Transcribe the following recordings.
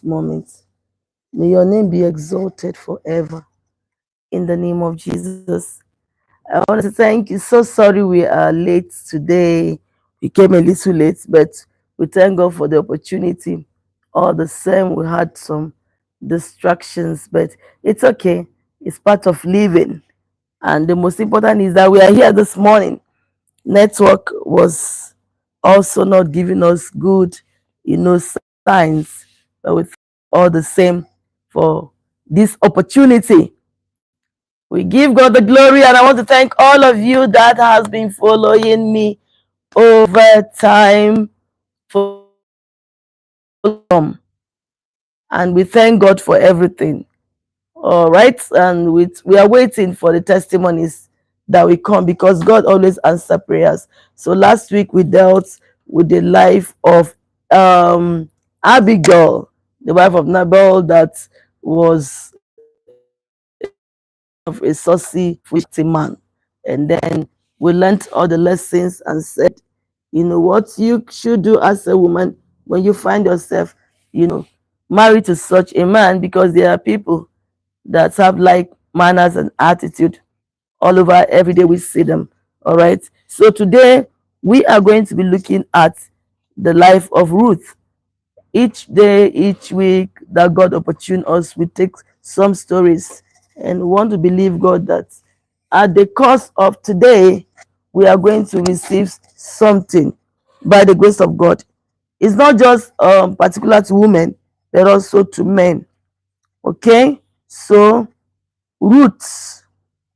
this moment. May your name be exalted forever. In the name of Jesus. I want to thank you. So sorry we are late today. We came a little late, but we thank God for the opportunity. All the same, we had some distractions, but it's okay. It's part of living. And the most important is that we are here this morning. Network was also not giving us good, signs, but we thank all the same for this opportunity. We give God the glory, and I want to thank all of you that has been following me over time for and we thank God for everything. All right, and we are waiting for the testimonies that will come because God always answers prayers. So last week we dealt with the life of Abigail, the wife of Nabal, that was of a saucy, foolish man. And then we learned all the lessons and said, what you should do as a woman when you find yourself, married to such a man, because there are people that have like manners and attitude all over every day we see them. All right. So today we are going to be looking at the life of Ruth. Each day, each week that God opportune us, we take some stories and we want to believe God that at the course of today, we are going to receive something by the grace of God. It's not just particular to women, but also to men. Okay? So, roots,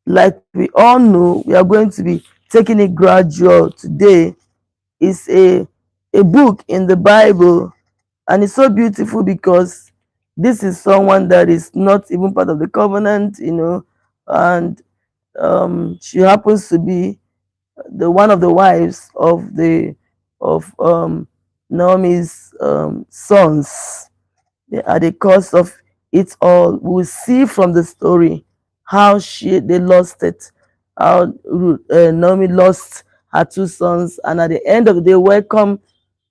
like we all know, we are going to be taking it gradual today. Is a book in the Bible, and it's so beautiful because this is someone that is not even part of the covenant, and she happens to be the one of the wives of Naomi's sons. At the cost of it all, we'll see from the story how they lost it, how Naomi lost her two sons, and at the end of the day, welcome.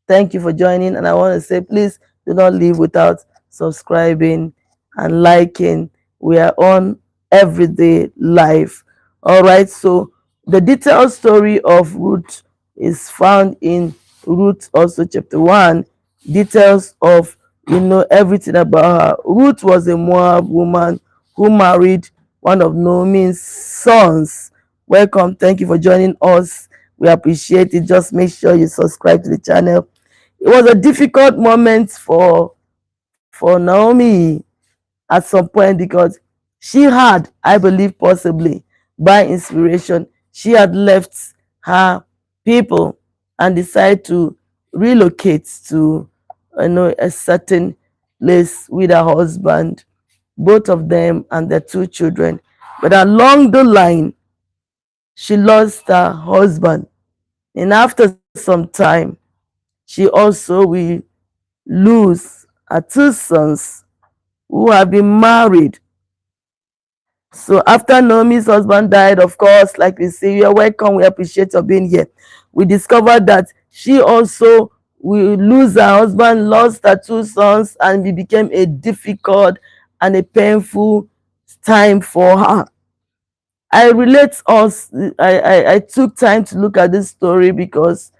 Thank you for joining, and I want to say, please do not leave without subscribing and liking. We are on everyday life. All right, so the detailed story of Ruth is found in Ruth also chapter 1. Details of everything about her. Ruth was a Moab woman who married one of Naomi's sons. Welcome, thank you for joining us. We appreciate it. Just make sure you subscribe to the channel. It was a difficult moment for Naomi at some point because she had, I believe, possibly by inspiration, she had left her people and decided to relocate to a certain place with her husband, both of them and their two children. But along the line, she lost her husband, and after some time, she also will lose her two sons who have been married. So after Naomi's husband died, of course, like we say, you're welcome. We appreciate your being here. We discovered that she also will lose her husband, lost her two sons, and it became a difficult and a painful time for her. I relate us. I took time to look at this story because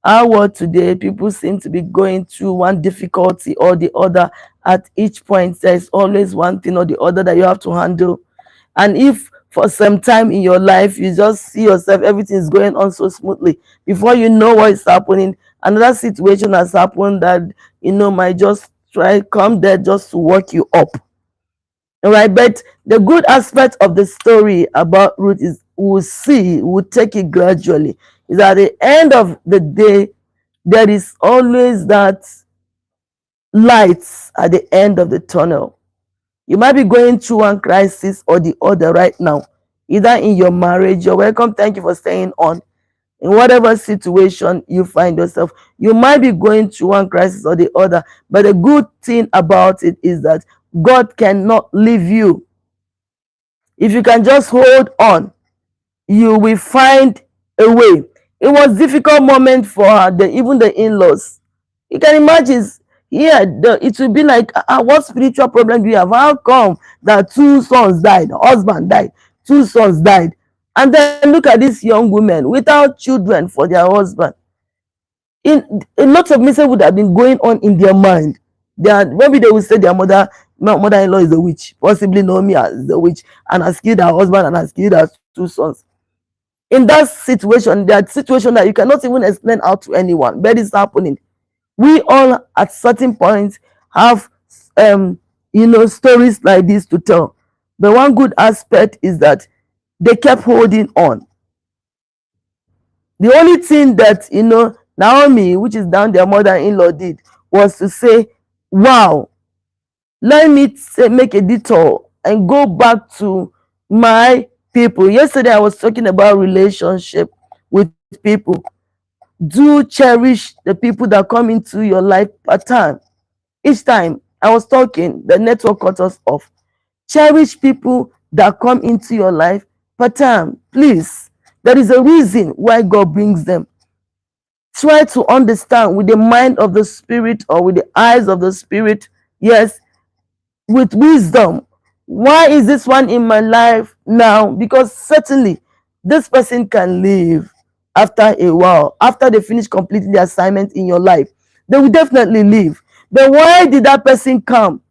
our world today, people seem to be going through one difficulty or the other. At each point, there's always one thing or the other that you have to handle. And if for some time in your life you just see yourself, everything is going on so smoothly, before you know what is happening, another situation has happened that might just try come there just to work you up. All right, but the good aspect of the story about Ruth is we'll take it gradually. Is at the end of the day, there is always that lights at the end of the tunnel. You might be going through one crisis or the other right now, either in your marriage. You're welcome. Thank you for staying on. In whatever situation you find yourself, you might be going through one crisis or the other. But the good thing about it is that God cannot leave you. If you can just hold on, you will find a way. It was a difficult moment for her, even the in-laws. You can imagine, Yeah, it will be like, what spiritual problem do you have? How come that two sons died, husband died, two sons died, and then look at these young women without children for their husband? In a lot of messages would have been going on in their mind. Maybe they will say their mother-in-law is a witch, possibly Naomi as the witch, and has killed her husband and has killed her two sons. In that situation that you cannot even explain out to anyone, but it's happening. We all at certain points have stories like this to tell. But one good aspect is that they kept holding on. The only thing that Naomi, which is down their mother-in-law, did was to say, wow, let me make a detour and go back to my people. Yesterday I was talking about relationship with people. Do cherish the people that come into your life per time. Each time I was talking, the network cut us off. Cherish people that come into your life per time. Please, there is a reason why God brings them. Try to understand with the mind of the Spirit, or with the eyes of the Spirit. Yes, with wisdom. Why is this one in my life now? Because certainly this person can leave after a while, after they finish completing the assignment in your life. They will definitely leave. But why did that person come?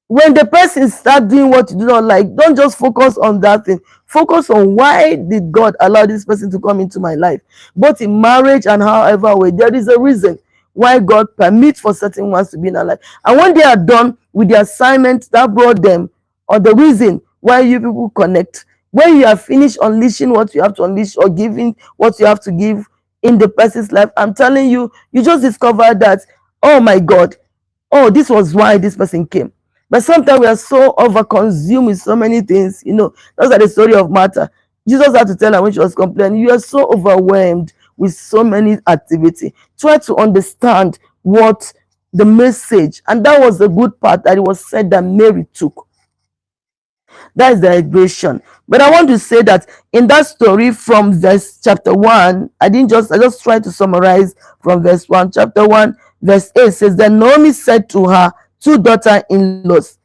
When the person start doing what you do not like, don't just focus on that thing. Focus on, why did God allow this person to come into my life? Both in marriage and however way, there is a reason why God permits for certain ones to be in our life. And when they are done with the assignment that brought them, or the reason why you people connect, when you have finished unleashing what you have to unleash, or giving what you have to give in the person's life, I'm telling you, you just discover that, oh my God, oh, this was why this person came. But sometimes we are so overconsumed with so many things. That's like the story of Martha. Jesus had to tell her when she was complaining, you are so overwhelmed with so many activity. Try to understand what the message, and that was the good part, that it was said that Mary took. That is the equation. But I want to say that in that story from verse chapter 1, I just tried to summarize from verse 1. Chapter 1, verse 8 says, then Naomi said to her two daughter-in-laws,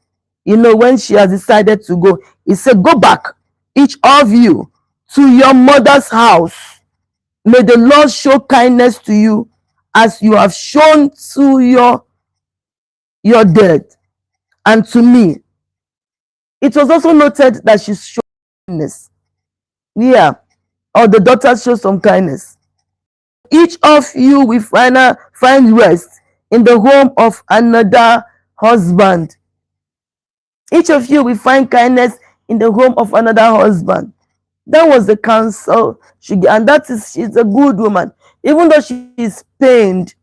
when she has decided to go, he said, go back, each of you, to your mother's house. May the Lord show kindness to you as you have shown to your dead and to me. It was also noted that she showed kindness. Yeah. Or the daughters show some kindness. Each of you will find rest in the home of another husband. Each of you will find kindness in the home of another husband. That was the counsel she gave, and she's a good woman. Even though she is pained,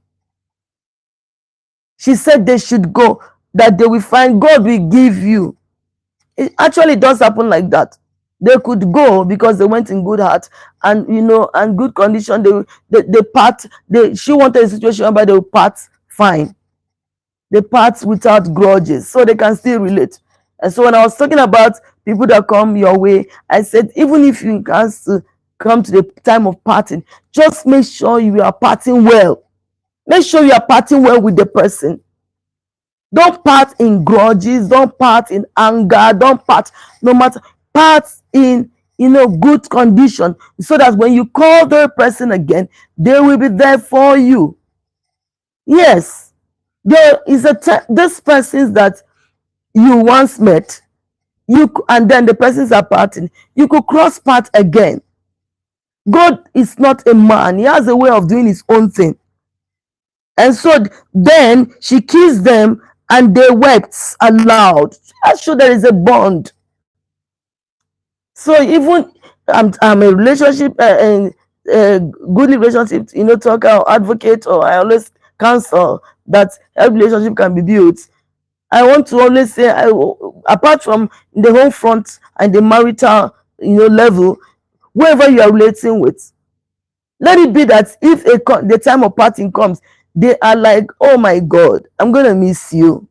she said they should go, that they will find, God will give you. It actually does happen like that. They could go because they went in good heart and and good condition. They part. She wanted a situation where they will part fine. They part without grudges, so they can still relate. And so when I was talking about people that come your way, I said, even if you can come to the time of parting, just make sure you are parting well. Make sure you are parting well with the person. Don't part in grudges, don't part in anger, don't part, no matter, part in good condition, so that when you call the person again, they will be there for you. Yes, there is this persons that you once met, and then the persons are parting, you could cross path again. God is not a man, he has a way of doing his own thing. And so then she kissed them and they wept aloud. That's sure there is a bond. So even I'm a relationship and good relationship, talker or advocate, or I always counsel that a relationship can be built. I want to always say, apart from the home front and the marital level, whoever you are relating with, let it be that if the time of parting comes, they are like, oh my God, I'm gonna miss you.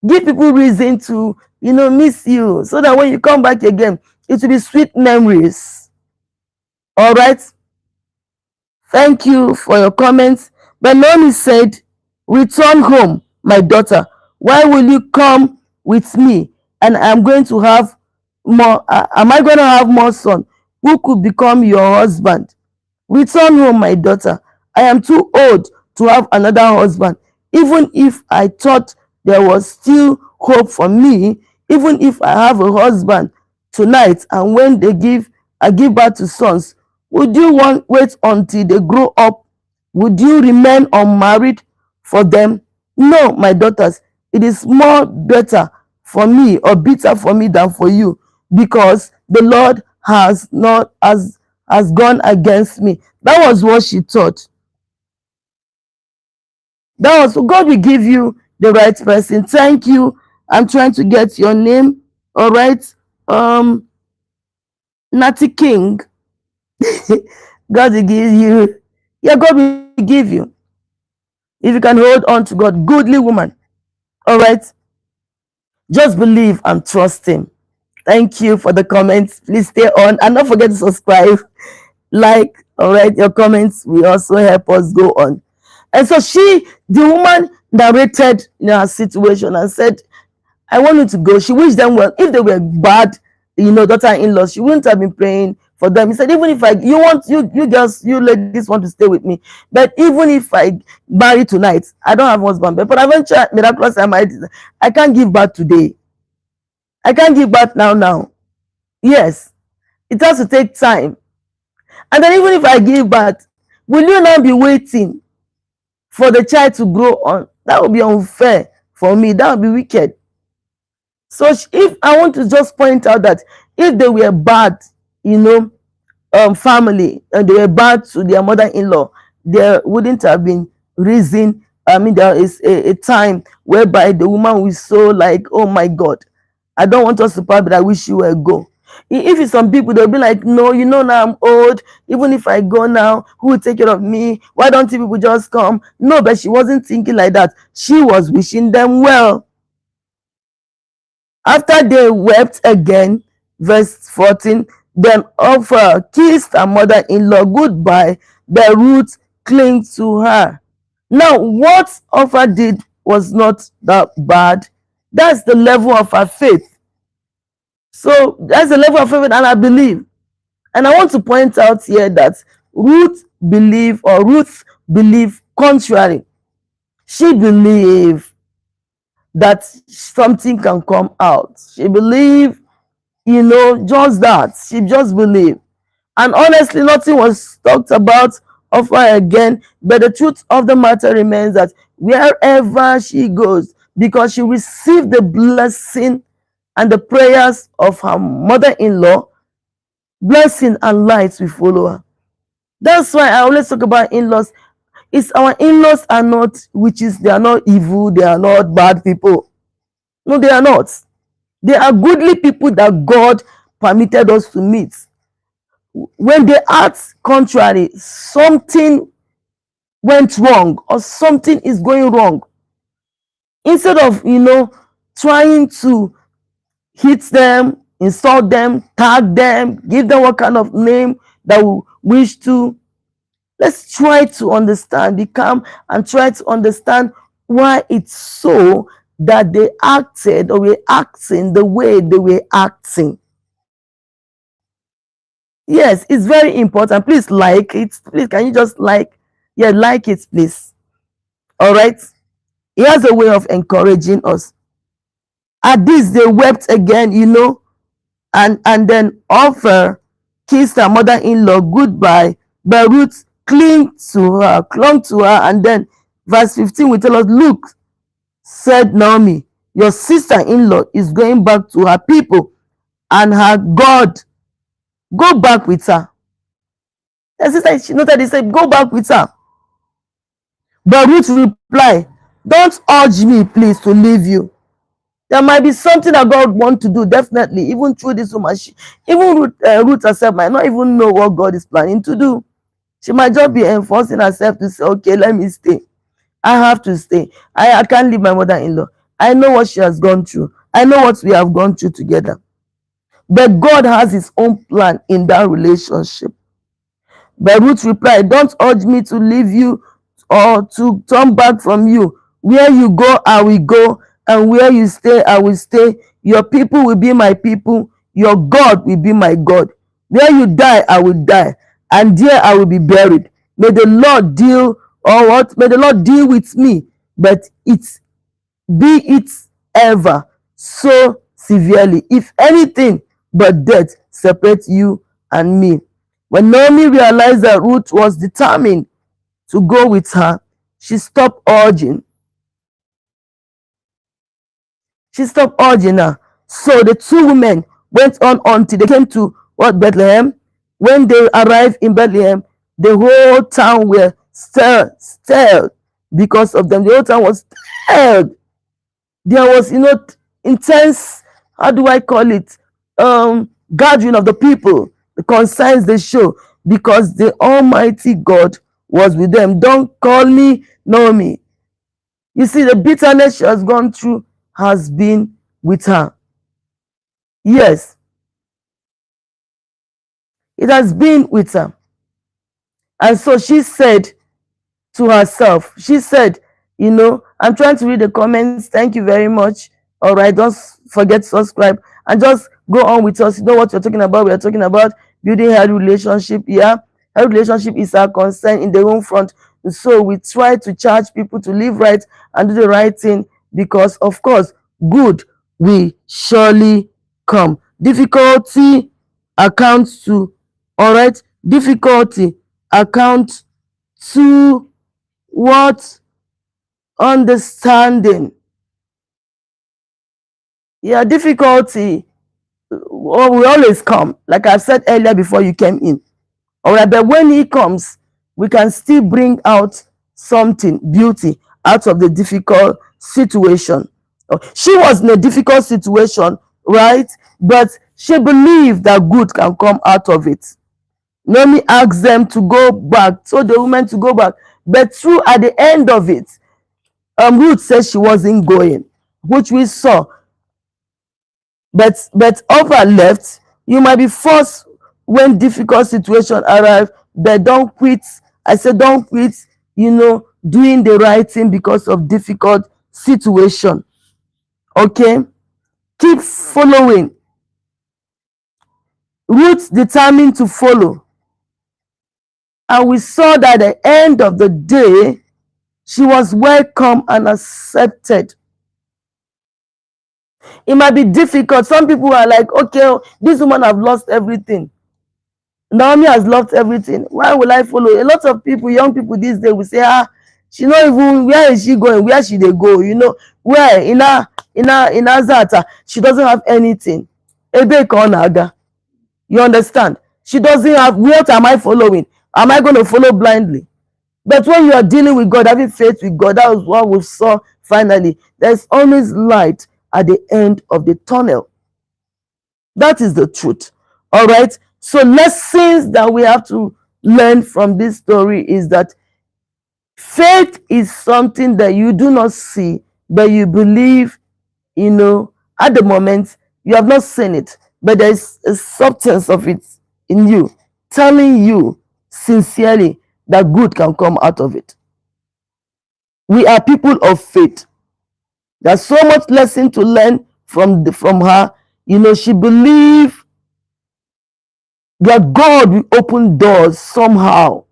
Give people reason to miss you, so that when you come back again, it will be sweet memories. All right, thank you for your comments. But Naomi said, Return home, my daughter. Why will you come with me? And I'm going to have more. Am I going to have more son who could become your husband? Return home, my daughter. I am too old to have another husband. Even if I thought there was still hope for me, even if I have a husband tonight, and when I give birth to sons, would you wait until they grow up? Would you remain unmarried for them? No, my daughters, it is more better for me, or better for me, than for you, because the Lord has gone against me. That was what she thought. That was, God will give you the right person. Thank you. I'm trying to get your name. All right. Um, Natty King. God will give you. Yeah, God will give you. If you can hold on to God, goodly woman. All right. Just believe and trust Him. Thank you for the comments. Please stay on and don't forget to subscribe, like. All right, your comments will also help us go on. And so the woman narrated her situation and said, I want you to go. She wished them well. If they were bad, daughter-in-laws, she wouldn't have been praying for them. He said, even if you girls, you ladies want to stay with me, but even if I marry tonight, I don't have a husband. But eventually, miraculously, I can't give birth today. I can't give birth now. Yes, it has to take time. And then even if I give birth, will you now be waiting for the child to grow on? That would be unfair for me. That would be wicked. So if I want to just point out that if they were bad, family, and they were bad to their mother-in-law, there wouldn't have been reason. I mean, there is a time whereby the woman will so like, oh my God, I don't want us to part, but I wish you were go. If it's some people, they'll be like, no, now I'm old. Even if I go now, who will take care of me? Why don't you people just come? No, but she wasn't thinking like that. She was wishing them well. After they wept again, verse 14, then Orpah kissed her mother-in-law goodbye, but Ruth clung to her. Now, what Orpah did was not that bad. That's the level of her faith. So that's the level of faith, and I believe. And I want to point out here that Ruth believed contrary. She believed that something can come out. She believed, just that. She just believed. And honestly, nothing was talked about of her again. But the truth of the matter remains that wherever she goes, because she received the blessing and the prayers of her mother-in-law, blessing and light will follow her. That's why I always talk about in-laws. It's our in-laws are not witches, they are not evil, they are not bad people. No, they are not. They are goodly people that God permitted us to meet. When they act contrary, something went wrong or something is going wrong. Instead of, trying to hit them, insult them, tag them, give them what kind of name that we wish to, let's try to understand, be calm, and try to understand why it's so that they acted or were acting the way they were acting. Yes, it's very important. Please like it. Please, can you just like? Yeah, like it, please. All right. He has a way of encouraging us. At this, they wept again, and then Orpah kissed her mother-in-law goodbye, but Ruth clung to her, and then verse 15 will tell us, look, said Naomi, your sister-in-law is going back to her people and her God. Go back with her. The sister, she noted, he said, go back with her. But Ruth replied, don't urge me, please, to leave you. There might be something that God wants to do, definitely, even through this woman. Even Ruth herself might not even know what God is planning to do. She might just be enforcing herself to say, okay, let me stay. I have to stay. I can't leave my mother-in-law. I know what she has gone through. I know what we have gone through together. But God has his own plan in that relationship. But Ruth replied, don't urge me to leave you or to turn back from you. Where you go, I will go, and where you stay, I will stay. Your people will be my people, your God will be my God. Where you die, I will die, and there I will be buried. May the Lord deal, or what? May the Lord deal with me, but it's be it ever so severely, if anything but death separates you and me. When Naomi realized that Ruth was determined to go with her, she stopped urging. She stopped urging her. So the two women went on until they came to what, Bethlehem. When they arrived in Bethlehem, the whole town were stirred because of them. The whole town was stirred. There was, intense, how do I call it, gathering of the people, the concerns they show, because the Almighty God was with them. Don't call me Naomi. You see, the bitterness she has gone through has been with her. Yes, it has been with her. And so she said to herself, she said, I'm trying to read the comments. Thank you very much. All right, don't forget to subscribe and just go on with us. You know what we're talking about? We're talking about building healthy relationship. Yeah, healthy relationship is our concern in the home front. And so we try to charge people to live right and do the right thing, because of course good will surely come. Difficulty accounts to, all right, difficulty accounts to what? Understanding. Yeah, difficulty will always come, like I said earlier before you came in. All right, but when he comes, we can still bring out something, beauty, out of the difficult situation. She was in a difficult situation, right? But she believed that good can come out of it. Naomi asked them to go back, told the women to go back, but through at the end of it, Ruth said she wasn't going, which we saw. But of her left, you might be forced when difficult situation arrive, but don't quit. I said don't quit, doing the right thing because of difficult situation. Okay? Keep following. Ruth determined to follow. And we saw that at the end of the day, she was welcome and accepted. It might be difficult. Some people are like, okay, this woman have lost everything. Naomi has lost everything. Why will I follow? A lot of people, young people these days will say, she not even, where is she going? Where should they go? Where? In Azata, she doesn't have anything. You understand? She doesn't have, what am I following? Am I going to follow blindly? But when you are dealing with God, having faith with God, that was what we saw finally. There's always light at the end of the tunnel. That is the truth. All right. So lessons that we have to learn from this story is that faith is something that you do not see, but you believe, at the moment you have not seen it, but there is a substance of it in you, telling you sincerely that good can come out of it. We are people of faith. There's so much lesson to learn from her. She believed that God will open doors somehow.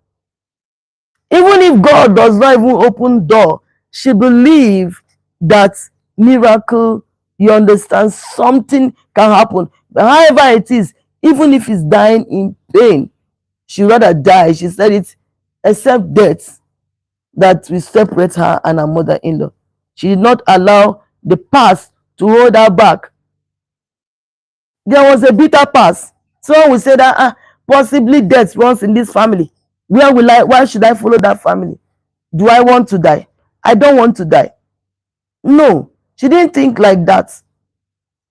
Even if God does not even open door, she believed that miracle, you understand, something can happen. But however it is, even if it's dying in pain, she rather die. She said it, except death that will separate her and her mother-in-law. She did not allow the past to hold her back. There was a bitter past. Someone will say that possibly death runs in this family. Why should I follow that family? Do I want to die? I don't want to die. No, she didn't think like that.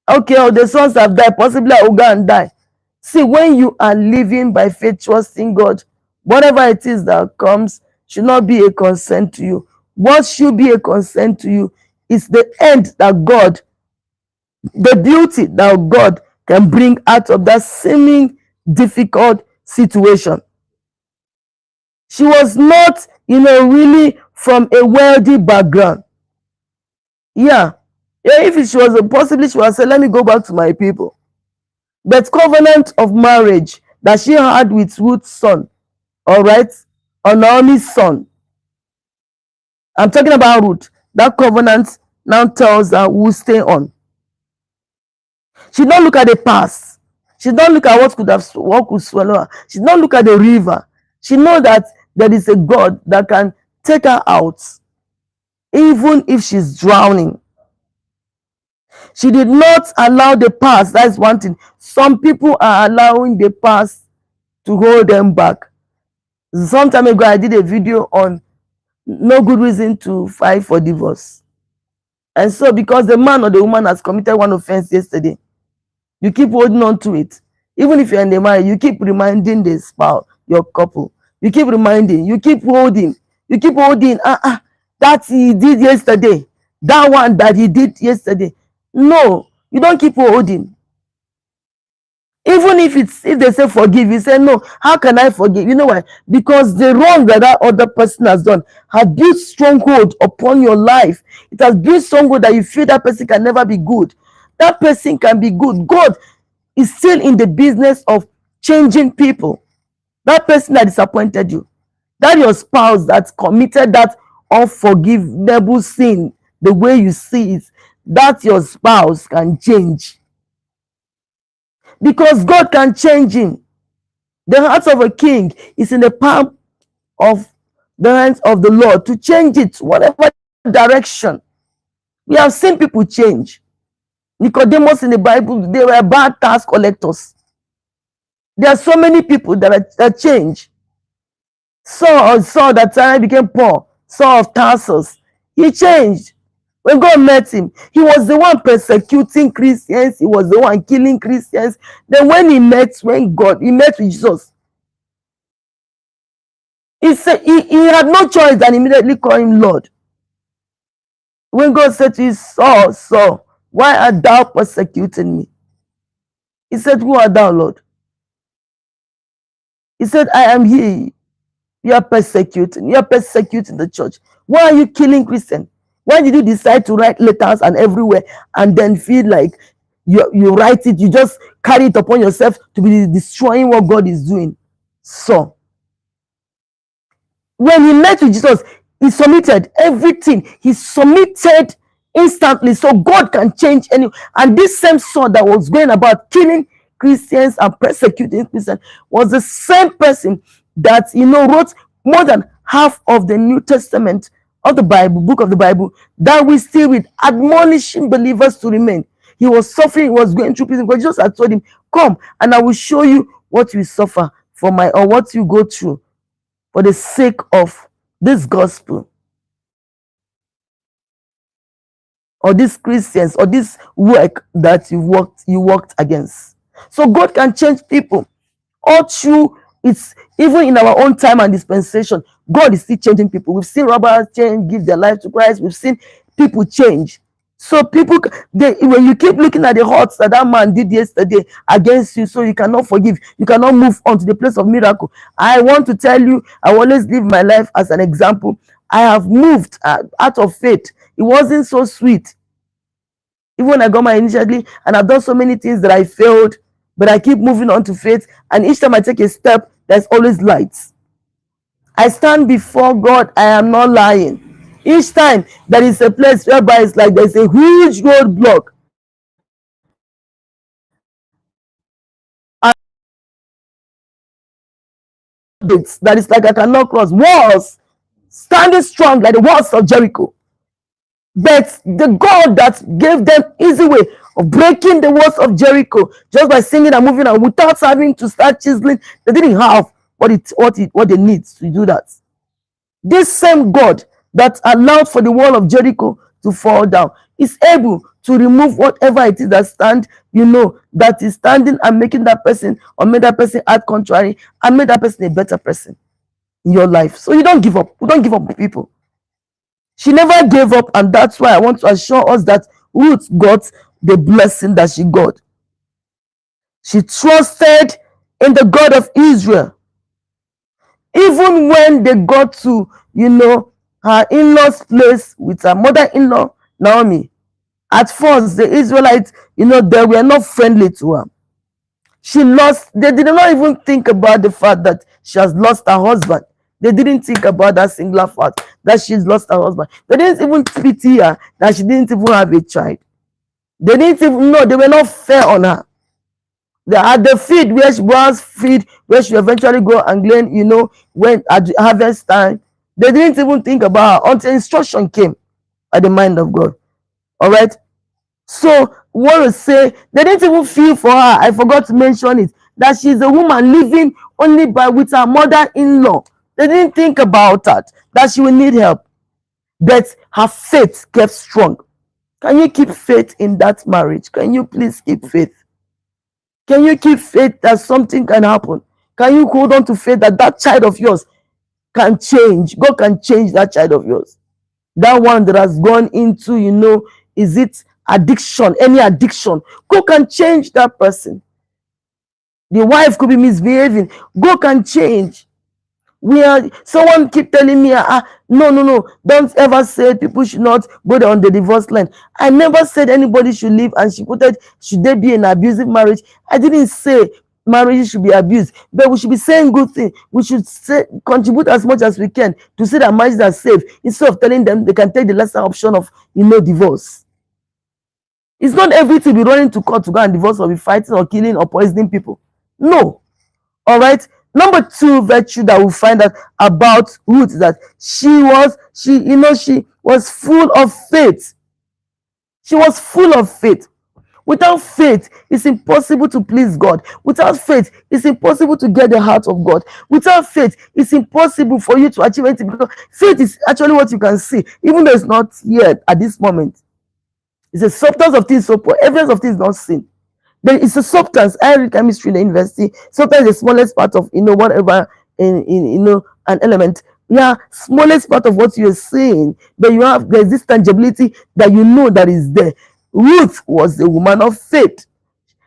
Okay, the sons have died, possibly I will go and die. See, when you are living by faith, trusting God, whatever it is that comes should not be a concern to you. What should be a concern to you is the end that God, the beauty that God can bring out of that seeming difficult situation. She was not, really from a wealthy background. Yeah. Yeah, if she was possibly she was saying, let me go back to my people. But covenant of marriage that she had with Ruth's son, all right, or Naomi's son. I'm talking about Ruth. That covenant now tells her who will stay on. She don't look at the past. She don't look at what could swallow her. She don't look at the river. She know that there is a God that can take her out, even if she's drowning. She did not allow the past. That's one thing. Some people are allowing the past to hold them back. Some time ago, I did a video on no good reason to fight for divorce. And so, because the man or the woman has committed one offense yesterday, you keep holding on to it. Even if you're in the marriage, you keep reminding the spouse, your couple. You keep reminding, you keep holding. That he did yesterday. That one that he did yesterday. No, you don't keep holding. Even if they say forgive, you say no. How can I forgive? You know why? Because the wrong that other person has done has built stronghold upon your life. It has built stronghold that you feel that person can never be good. That person can be good. God is still in the business of changing people. That person that disappointed you, that your spouse that committed that unforgivable sin, the way you see it, that your spouse can change. Because God can change him. The heart of a king is in the palm of the hands of the Lord to change it, whatever direction. We have seen people change. Nicodemus in the Bible, they were bad tax collectors. There are so many people that change. Saul that time became poor. Saul of Tarsus, he changed. When God met him, he was the one persecuting Christians. He was the one killing Christians. Then when he met with Jesus, he said he had no choice than immediately call him Lord. When God said to him, Saul, why art thou persecuting me? He said, who art thou, Lord? He said, I am he. You are persecuting the church. Why are you killing Christians? Why did you decide to write letters and everywhere and then feel like you write it, you just carry it upon yourself to be destroying what God is doing? So when he met with Jesus, he submitted everything. He submitted instantly, so God can change any. And this same Saul that was going about killing Christians and persecuting Christians was the same person that wrote more than half of the New Testament of the Bible, book of the Bible, that we still read, admonishing believers to remain. He was suffering, he was going through prison, but Jesus had told him, come and I will show you what you suffer for or what you go through for the sake of this gospel, or these Christians, or this work that you worked against. So God can change people all through. It's even in our own time and dispensation, God is still changing people. We've seen robbers change, give their life to Christ. We've seen people change. So people, when you keep looking at the hurts that man did yesterday against you, so you cannot forgive, you cannot move on to the place of miracle. I want to tell you, I always live my life as an example. I have moved out of faith. It wasn't so sweet. Even when I got my initially, and I've done so many things that I failed, but I keep moving on to faith. And each time I take a step, there's always light. I stand before God, I am not lying. Each time there is a place whereby it's like there's a huge roadblock. That is like I cannot cross. Walls standing strong like the walls of Jericho. But the God that gave them easy way of breaking the walls of Jericho just by singing and moving, and without having to start chiseling, they didn't have what they need to do that. This same God that allowed for the wall of Jericho to fall down is able to remove whatever it is that that is standing and making that person, or made that person act contrary, and made that person a better person in your life. So you don't give up. We don't give up people. She never gave up, and that's why I want to assure us that Ruth got the blessing that she got. She trusted in the God of Israel. Even when they got to, her in-laws place with her mother-in-law, Naomi, at first the Israelites, they were not friendly to her. They did not even think about the fact that she has lost her husband. They didn't think about that singular fact that she's lost her husband. They didn't even pity her that she didn't even have a child. They didn't even know. They were not fair on her. They had the feed where she was feed, where she eventually go and glean, when at harvest time. They didn't even think about her until instruction came at the mind of God. All right. So what to say, they didn't even feel for her. I forgot to mention it, that she's a woman living only with her mother-in-law. They didn't think about that she will need help. But her faith kept strong. Can you keep faith in that marriage? Can you please keep faith? Can you keep faith that something can happen? Can you hold on to faith that that child of yours can change? God can change that child of yours. That one that has gone into, is it addiction, any addiction? God can change that person. The wife could be misbehaving. God can change. Someone keep telling me, no, don't ever say people should not go on the divorce line. I never said anybody should leave, and she quoted, should they be in an abusive marriage? I didn't say marriages should be abused, but we should be saying good things. We should contribute as much as we can to say that marriages are safe, instead of telling them they can take the lesser option of divorce. It's not everything be running to court to go and divorce, or be fighting or killing or poisoning people. No. All right. Number 2 virtue that we find out about Ruth is that she was full of faith. She was full of faith. Without faith, it's impossible to please God. Without faith, it's impossible to get the heart of God. Without faith, it's impossible for you to achieve anything, because faith is actually what you can see, even though it's not yet at this moment. It's a substance of things so poor, evidence of things not seen. Then it's a substance. I read chemistry in the university. Sometimes the smallest part of whatever in an element. Yeah, smallest part of what you're seeing, but there's this tangibility that that is there. Ruth was a woman of faith.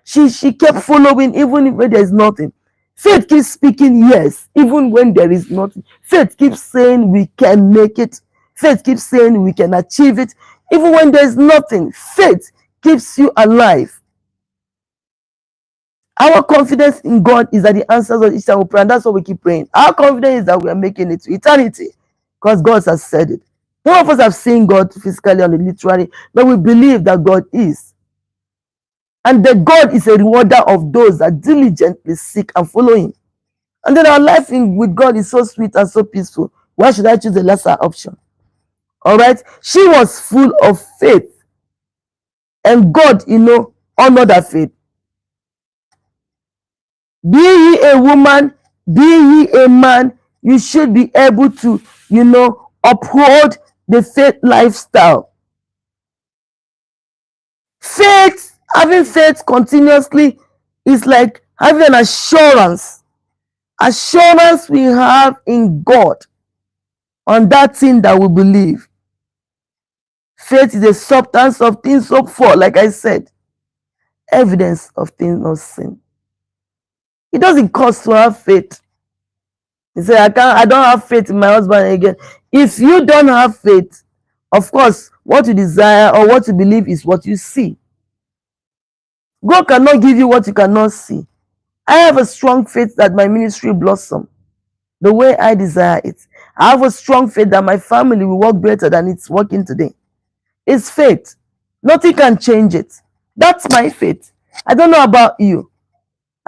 She kept following even when there is nothing. Faith keeps speaking yes, even when there is nothing. Faith keeps saying we can make it. Faith keeps saying we can achieve it, even when there is nothing. Faith keeps you alive. Our confidence in God is that the answers of each time we pray, and that's what we keep praying. Our confidence is that we are making it to eternity, because God has said it. None of us have seen God physically or literally, but we believe that God is. And that God is a rewarder of those that diligently seek and follow Him. And then our life with God is so sweet and so peaceful. Why should I choose the lesser option? All right. She was full of faith. And God, honored her faith. Be ye a woman, be ye a man, you should be able to, uphold the faith lifestyle. Faith, having faith continuously is like having an assurance. Assurance we have in God on that thing that we believe. Faith is a substance of things hoped for, like I said. Evidence of things not seen. It doesn't cost to have faith. You say, I don't have faith in my husband again. If you don't have faith, of course, what you desire or what you believe is what you see. God cannot give you what you cannot see. I have a strong faith that my ministry will blossom the way I desire it. I have a strong faith that my family will work better than it's working today. It's faith. Nothing can change it. That's my faith. I don't know about you.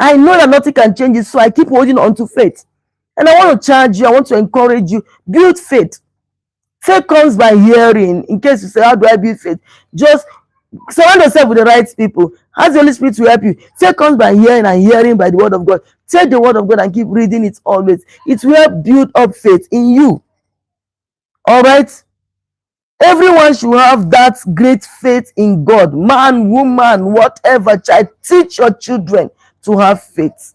I know that nothing can change it, so I keep holding on to faith. And I want to charge you, I want to encourage you, build faith. Faith comes by hearing. In case you say, how do I build faith? Just surround yourself with the right people. Ask the Holy Spirit to help you. Faith comes by hearing, and hearing by the word of God. Take the word of God and keep reading it always. It will help build up faith in you. All right? Everyone should have that great faith in God. Man, woman, whatever, child. Teach your children to have faith.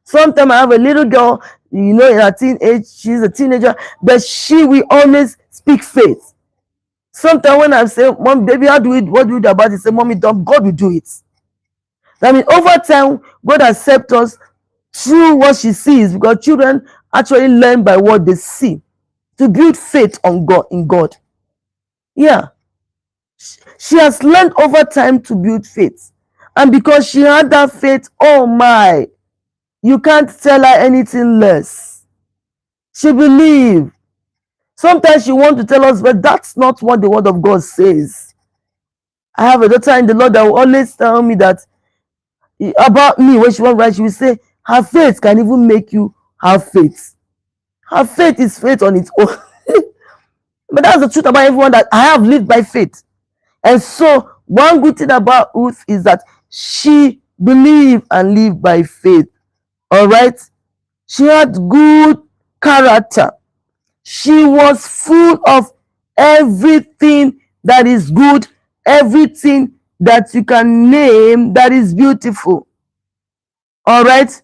Sometimes I have a little girl, in her teenage, she's a teenager, but she will always speak faith. Sometimes when I say, Mom, baby, what do we do about it? Say, Mommy, God will do it. I mean, over time, God accepts us through what she sees, because children actually learn by what they see to build faith on God in God. Yeah, she has learned over time to build faith. And because she had that faith, oh my, you can't tell her anything less. She believed. Sometimes she wants to tell us, but that's not what the word of God says. I have a daughter in the Lord that will always tell me that about me. When she wants to write, she will say, her faith can even make you have faith. Her faith is faith on its own. But that's the truth about everyone, that I have lived by faith. And so one good thing about Ruth is that she believed and lived by faith. All right. She had good character. She was full of everything that is good, everything that you can name that is beautiful. All right.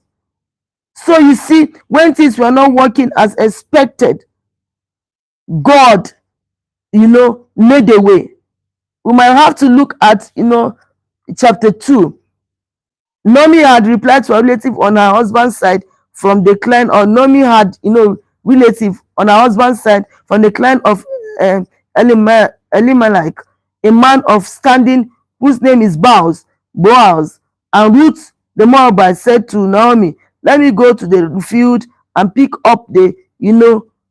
So you see, when things were not working as expected, God, made a way. We might have to look at, chapter 2. Naomi had replied to a relative on her husband's side from the clan, or Naomi had, relative on her husband's side from the clan of Elimelech, a man of standing whose name is Boaz. And Ruth the Moabite said to Naomi, let me go to the field and pick up the,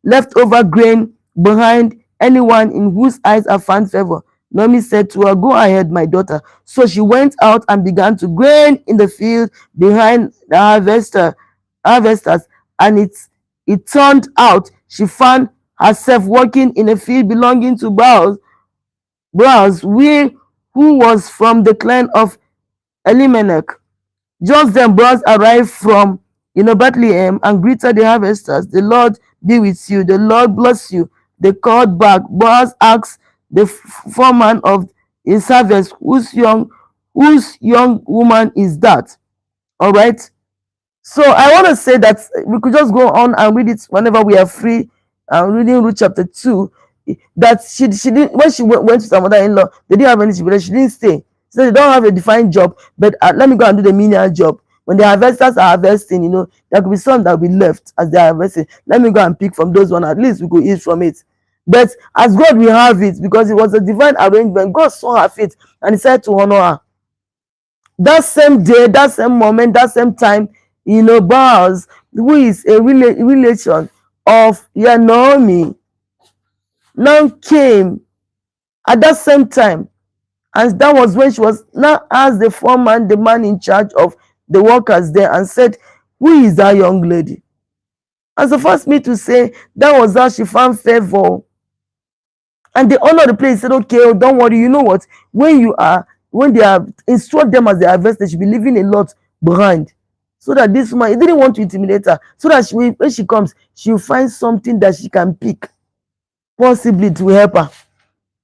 leftover grain behind anyone in whose eyes I found favor. Naomi said to her, go ahead, my daughter. So she went out and began to grain in the field behind the harvesters. And it turned out she found herself working in a field belonging to Boaz, who was from the clan of Elimelech. Just then Boaz arrived from Bethlehem and greeted the harvesters. The Lord be with you. The Lord bless you. They called back. Boaz asked the foreman of his harvest, whose young woman is that? All right. So I want to say that we could just go on and read it whenever we are free. Reading Ruth chapter 2. That she didn't, when she went to her mother-in-law, they didn't have any children. She didn't stay. So they don't have a defined job, but let me go and do the menial job. When the harvesters are harvesting, there could be some that will be left as they are harvesting. Let me go and pick from those ones. At least we could eat from it. But as God will have it, because it was a divine arrangement, God saw her faith and he said to honor her. That same day, that same moment, that same time, Boaz, who is a relation of Naomi, now came at that same time. And that was when she was now asked the foreman, the man in charge of the workers there, and said, who is that young lady? And so first me to say, that was how she found favor. And they honor the place, said, okay, oh, don't worry, you know what? When they are instruct them as they harvest, they should be leaving a lot behind. So that this woman, he didn't want to intimidate her. So that when she comes, she'll find something that she can pick, possibly to help her.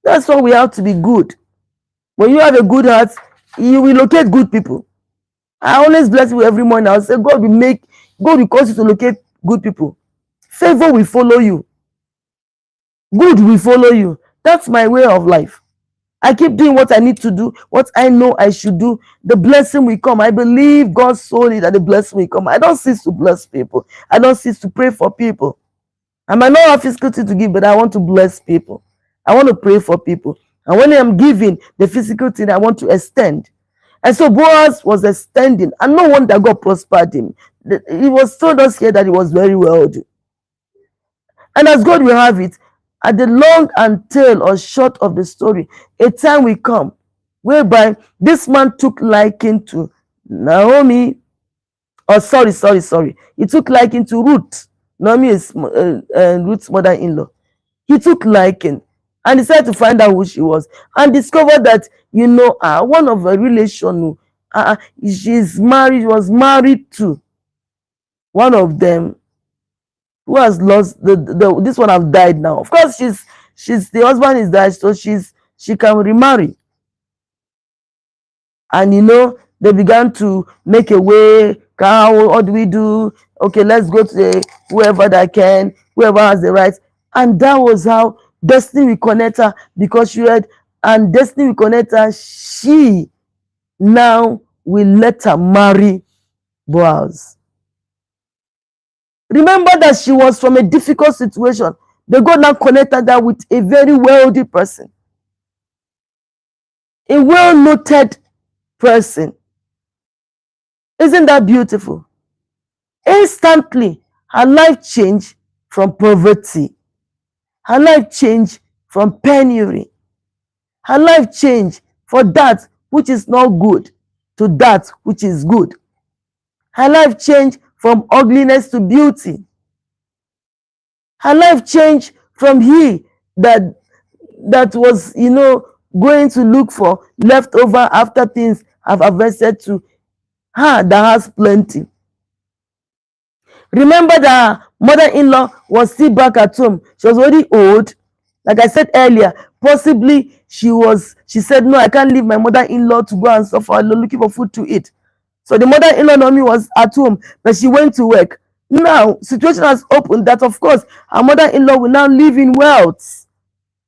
That's why we have to be good. When you have a good heart, you will locate good people. I always bless you every morning. I'll say, God will cause you to locate good people. Favor will follow you. Good will follow you. That's my way of life. I keep doing what I need to do, what I know I should do. The blessing will come. I believe God solely that the blessing will come. I don't cease to bless people. I don't cease to pray for people. I might not have physical thing to give, but I want to bless people. I want to pray for people. And when I'm giving the physical thing, I want to extend. And so Boaz was extending, and no wonder God prospered him. He was told us here that he was very wealthy. And as God will have it, at the long and tail or short of the story, a time will come whereby this man took liking to Naomi. Oh, sorry. He took liking to Ruth. Naomi is Ruth's mother-in-law. He took liking and decided to find out who she was, and discovered that one of her relation, was married to one of them who has lost this one have died now. Of course, she's the husband is dead, so she can remarry. And they began to make a way. What do we do? Okay, let's go to whoever that can, whoever has the rights. And that was how destiny will connect her, because she had, and destiny will connect her. She now will let her marry Boaz. Remember that she was from a difficult situation. The God now connected her with a very wealthy person, a well noted person. Isn't that beautiful? Instantly, her life changed from poverty. Her life changed from penury. Her life changed for that which is not good to that which is good. Her life changed from ugliness to beauty. Her life changed from he that was, going to look for leftover after things have harvested to her that has plenty. Remember that her mother-in-law was still back at home. She was already old. Like I said earlier, possibly she said, no, I can't leave my mother-in-law to go and suffer looking for food to eat. So the mother-in-law Naomi was at home, but she went to work. Now, situation has opened that, of course, her mother-in-law will now live in wealth.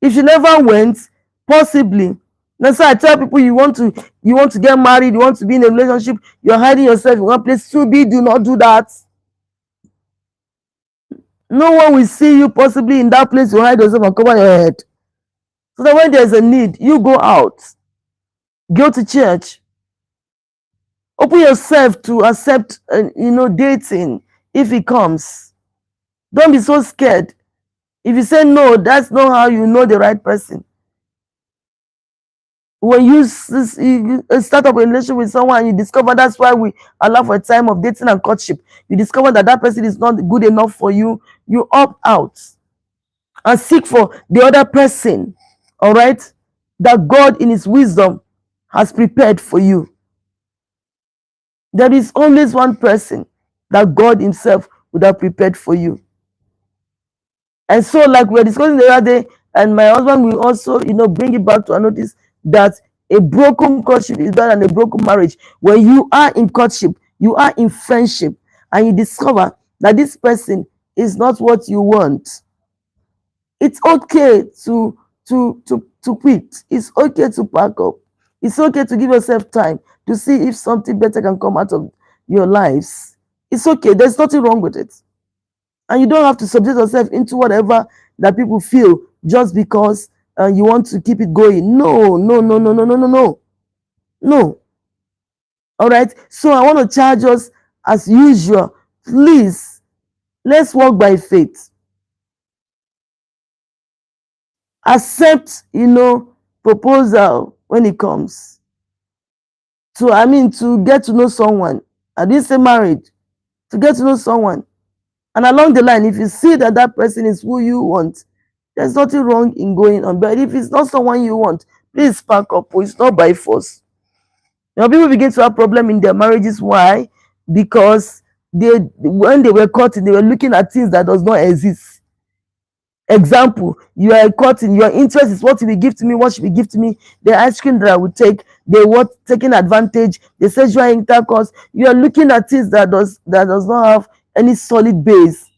If she never went, possibly. That's why I tell people, you want to get married, you want to be in a relationship, you're hiding yourself in one place. To be, do not do that. No one will see you possibly in that place. You hide yourself and cover your head. So that when there's a need, you go out. Go to church. Open yourself to accept, dating if it comes. Don't be so scared. If you say no, that's not how you know the right person. When you start up a relationship with someone and you discover, that's why we allow for a time of dating and courtship. You discover that person is not good enough for you, you opt out and seek for the other person, all right, that God in his wisdom has prepared for you. There is always one person that God himself would have prepared for you. And so, like we were discussing the other day, and my husband will also, bring it back to a notice that a broken courtship is better than a broken marriage. When you are in courtship, you are in friendship, and you discover that this person is not what you want. It's okay to quit. It's okay to pack up. It's okay to give yourself time to see if something better can come out of your lives. It's okay. There's nothing wrong with it. And you don't have to subject yourself into whatever that people feel just because you want to keep it going. No, no, no, no, no, no, no, no. No. All right. So I want to charge us as usual. Please, let's walk by faith. Accept, proposal when it comes. To get to know someone. I didn't say married. To get to know someone. And along the line, if you see that that person is who you want, there's nothing wrong in going on. But if it's not someone you want, please pack up. It's not by force. People begin to have problem in their marriages. Why? Because when they were caught, they were looking at things that does not exist. Example, you are caught in your interest is what will give to me, what should be give to me, the ice cream that I would take, they were taking advantage, the sexual intercourse. You are looking at things that does not have any solid base.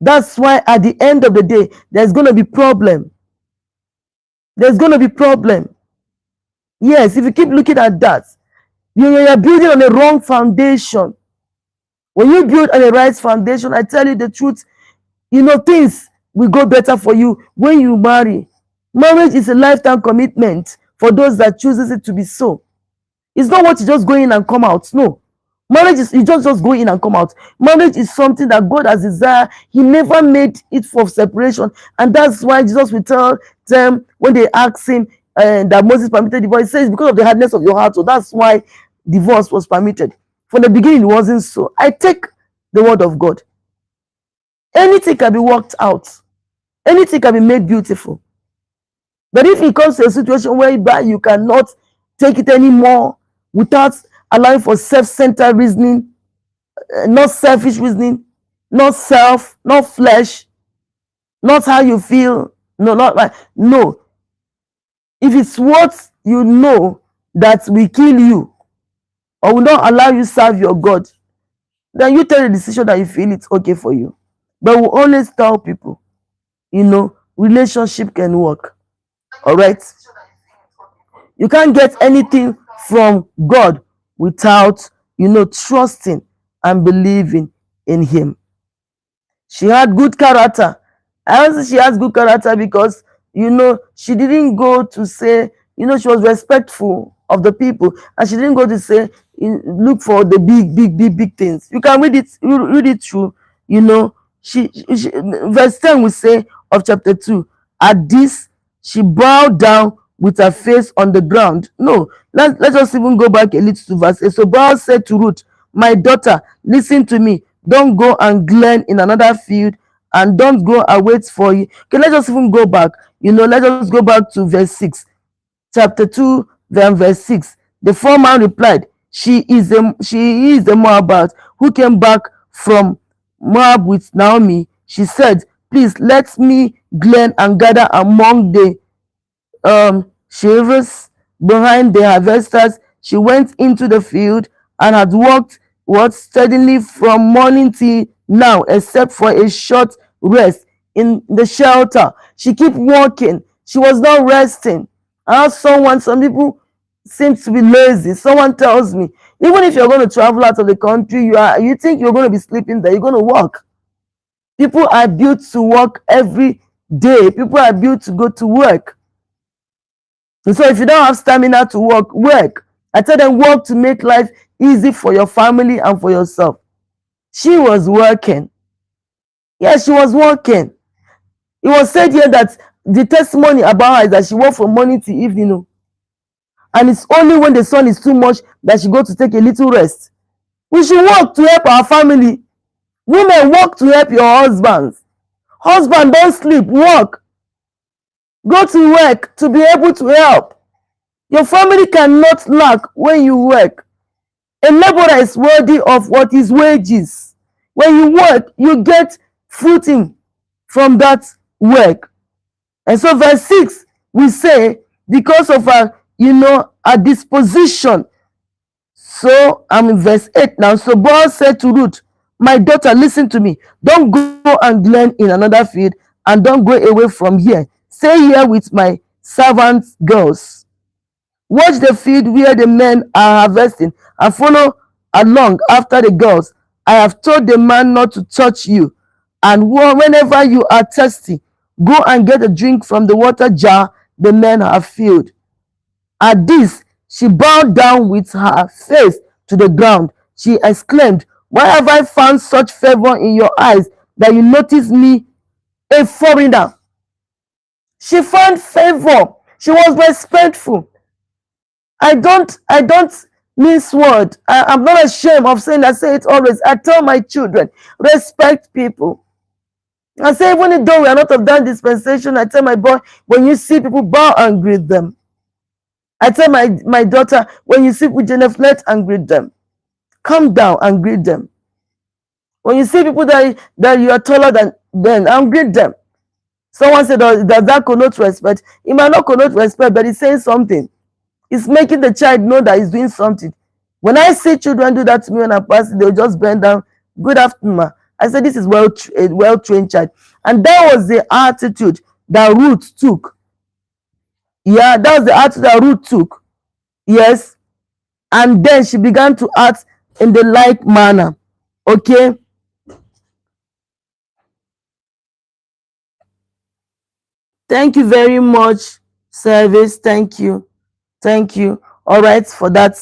That's why at the end of the day, there's going to be problem. There's going to be problem. Yes, if you keep looking at that, you're building on the wrong foundation. When you build on the right foundation, I tell you the truth, things will go better for you when you marry. Marriage is a lifetime commitment for those that chooses it to be so. It's not what you just go in and come out. No. Marriage is, you just go in and come out. Marriage is something that God has desired. He never made it for separation. And that's why Jesus will tell them when they ask him that Moses permitted divorce, he says because of the hardness of your heart. So that's why divorce was permitted. From the beginning, it wasn't so. I take the word of God. Anything can be worked out. Anything can be made beautiful. But if it comes to a situation whereby you cannot take it anymore without allowing for self-centered reasoning, not selfish reasoning, not self, not flesh, not how you feel, no, not like, no. If it's what you know that will kill you or will not allow you serve your God, then you take the decision that you feel it's okay for you. But we always tell people, relationship can work. All right? You can't get anything from God without, trusting and believing in him. She had good character. I also she has good character because she didn't go to say, she was respectful of the people, and she didn't go to say look for the big things. You can read it through. You know, she verse 10 will say of chapter 2. At this, she bowed down with her face on the ground. No, let's just even go back a little to verse 8. So Boaz said to Ruth, my daughter, listen to me. Don't go and glean in another field, and don't go and wait for you. Okay, let's just even go back. Let's just go back to verse 6. Chapter 2, then verse 6. The foreman replied, she is the Moabite who came back from Moab with Naomi. She said, please let me glean and gather among the shavers behind the harvesters. She went into the field and had walked steadily from morning till now, except for a short rest in the shelter. She kept walking. She was not resting. Some people seem to be lazy. Someone tells me, even if you're going to travel out of the country, you think you're going to be sleeping there, you're going to walk. People are built to work every day. People are built to go to work. And so if you don't have stamina to work. I tell them, work to make life easy for your family and for yourself. She was working. Yes, she was working. It was said here that the testimony about her is that she worked from morning to evening. And it's only when the sun is too much that she goes to take a little rest. We should work to help our family. Women, work to help your husbands. Husband, don't sleep, work. Go to work to be able to help. Your family cannot lack when you work. A laborer is worthy of what his wages. When you work, you get fruiting from that work. And so verse 6, we say, because of our disposition. So I'm in verse 8 now. So Boaz said to Ruth, my daughter, listen to me. Don't go and glean in another field, and don't go away from here. Stay here with my servant girls. Watch the field where the men are harvesting, and follow along after the girls. I have told the man not to touch you. And whenever you are thirsty, go and get a drink from the water jar the men have filled. At this, she bowed down with her face to the ground. She exclaimed, why have I found such favor in your eyes that you notice me, a foreigner? She found favor. She was respectful. I don't miss word. I'm not ashamed of saying. I say it always. I tell my children, respect people. I say, even though we are not of that dispensation, I tell my boy, when you see people, bow and greet them. I tell my daughter, when you sit with genuflect and greet them. Come down and greet them. When you see people that you are taller than them, and greet them. Someone said, does that connote respect? It might not connote respect, but it's saying something. It's making the child know that he's doing something. When I see children do that to me when I pass, they'll just bend down. Good afternoon, ma. I said, this is a well-trained child. And that was the attitude that Ruth took. Yeah, that was the attitude that Ruth took. Yes. And then she began to act in the like manner. Okay. Thank you very much, service. Thank you. Thank you. All right, for that.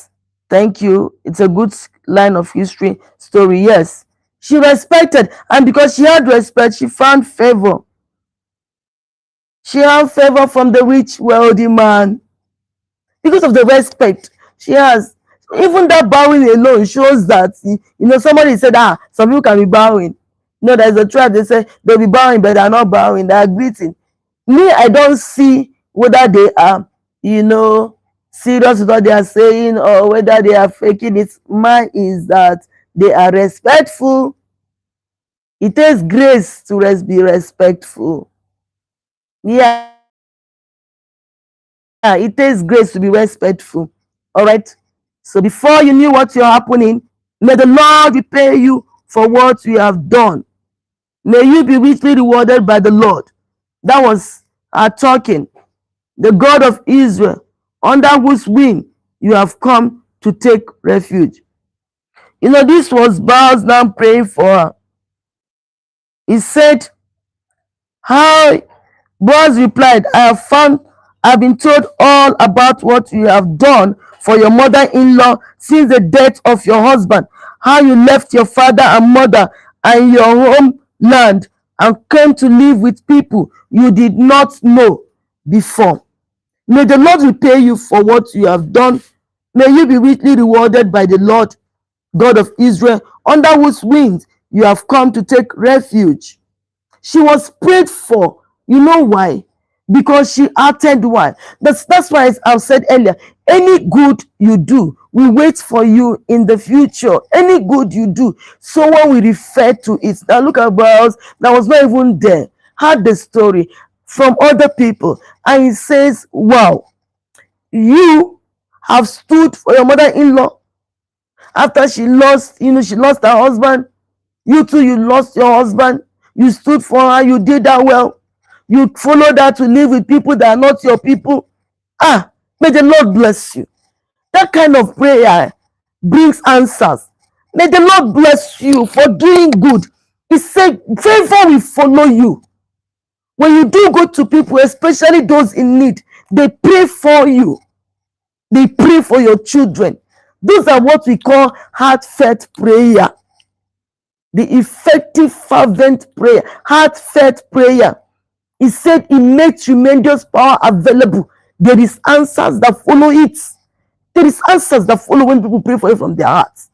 Thank you. It's a good line of history story. Yes. She respected, and because she had respect, she found favor. She had favor from the rich, wealthy man. Because of the respect she has. Even that bowing alone shows that, somebody said, some people can be bowing. There's a tribe, they say they'll be bowing, but they're not bowing, they are greeting. Me, I don't see whether they are, serious with what they are saying or whether they are faking it. Mine is that they are respectful. It takes grace to be respectful. Yeah, it takes grace to be respectful. All right. So before you knew what you're happening, may the Lord repay you for what you have done. May you be richly rewarded by the Lord. That was our talking. The God of Israel, under whose wing you have come to take refuge. This was Boaz now praying for her. He said, how Boaz replied, I've been told all about what you have done for your mother-in-law since the death of your husband, how you left your father and mother and your homeland and came to live with people you did not know before. May the Lord repay you for what you have done. May you be richly rewarded by the Lord, God of Israel, under whose wings you have come to take refuge. She was prayed for. You know why? Because she acted well. That's why I've said earlier, any good you do, we wait for you in the future. Any good you do, someone will refer to it. Now look at Boaz that was not even there, had the story from other people, and he says, wow, you have stood for your mother-in-law after she lost her husband. You too, you lost your husband. You stood for her. You did that well. You followed her to live with people that are not your people. May the Lord bless you. That kind of prayer brings answers. May the Lord bless you for doing good. He said, favor will follow you. When you do good to people, especially those in need, they pray for you. They pray for your children. Those are what we call heartfelt prayer. The effective, fervent prayer, heartfelt prayer. He said it makes tremendous power available. There is answers that follow it. There is answers that follow when people pray for you from their hearts.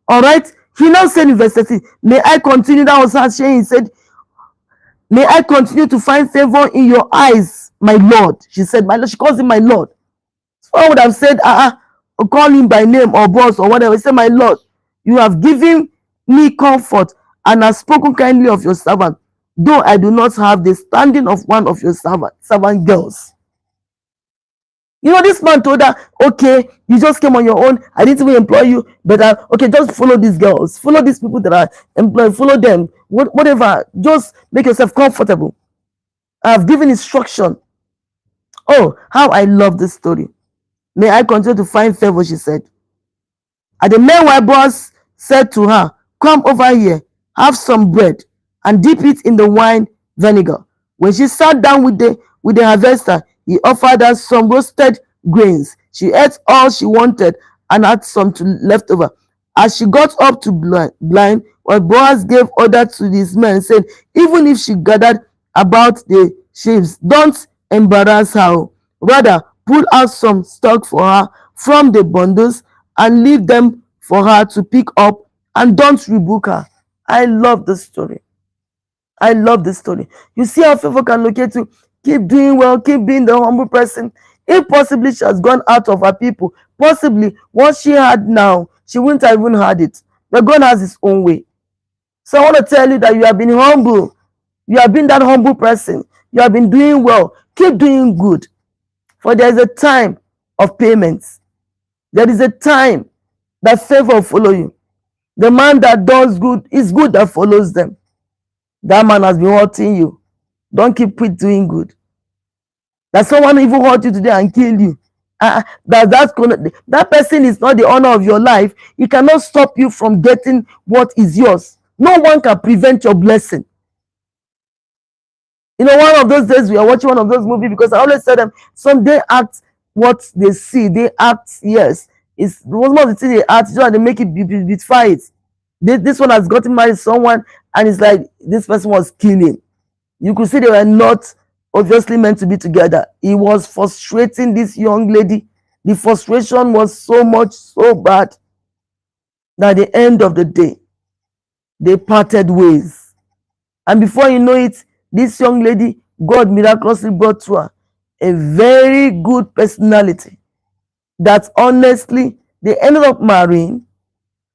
All right? He now said in verse 13, may I continue? That was her saying. He said, may I continue to find favor in your eyes, my Lord. She said, my Lord. She calls him my Lord. So I would have said, call him by name or boss or whatever. He said, my Lord, you have given me comfort and have spoken kindly of your servant, though I do not have the standing of one of your servant girls. This man told her, okay, you just came on your own. I didn't even employ you, but okay, just follow these girls. Follow these people that are employed. Follow them. Whatever. Just make yourself comfortable. I have given instruction. Oh, how I love this story. May I continue to find favor, she said. And the meanwhile, Boaz said to her, come over here, have some bread, and dip it in the wine vinegar. When she sat down with the harvester, he offered her some roasted grains. She ate all she wanted and had some left over. As she got up to blind, Boaz gave order to his men, saying, even if she gathered about the sheaves, don't embarrass her. Rather, pull out some stock for her from the bundles and leave them for her to pick up, and don't rebuke her. I love this story. I love this story. You see how favor can locate you. Keep doing well. Keep being the humble person. If possibly she has gone out of her people, possibly what she had now, she wouldn't have even had it. But God has his own way. So I want to tell you that you have been humble. You have been that humble person. You have been doing well. Keep doing good. For there is a time of payments. There is a time that favor will follow you. The man that does good is good that follows them. That man has been hurting you. Don't keep quit doing good. That someone even hurt you today and kill you. That person is not the honor of your life. He cannot stop you from getting what is yours. No one can prevent your blessing. One of those days we are watching one of those movies, because I always tell them, some they act what they see. They act, yes. It's one of the things they act, they make it beautify it. This one has gotten married to someone, and it's like this person was killing. You could see they were not obviously meant to be together. He was frustrating this young lady. The frustration was so much, so bad, that at the end of the day, they parted ways. And before you know it, this young lady, God miraculously brought to her a very good personality that honestly, they ended up marrying,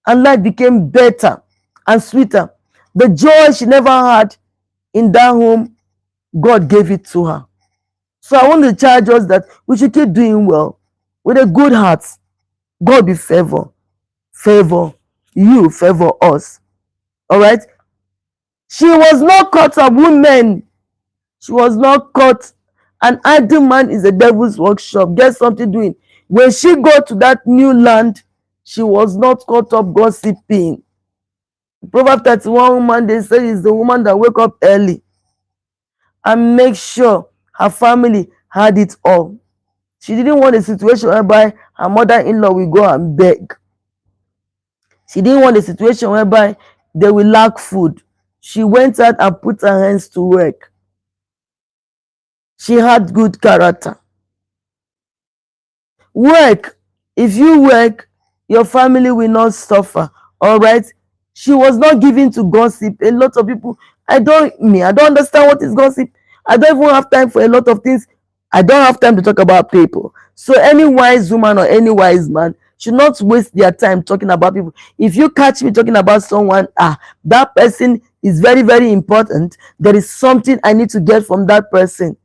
and life became better and sweeter. The joy she never had in that home, God gave it to her. So I want to charge us that we should keep doing well with a good heart. God be favor you, favor us. All right. She was not caught of women. She was not caught. An idle man is a devil's workshop. Get something doing. When she go to that new land, She was not caught up gossiping. Proverbs 31 woman, they say, is the woman that wake up early and make sure her family had it all. She didn't want a situation whereby her mother-in-law will go and beg. She didn't want a situation whereby they will lack food. She went out and put her hands to work. She had good character. Work. If you work, your family will not suffer. All right. She was not given to gossip. A lot of people, I don't understand what is gossip. I don't even have time for a lot of things. I don't have time to talk about people. So any wise woman or any wise man should not waste their time talking about people. If you catch me talking about someone, that person is very, very important. There is something I need to get from that person.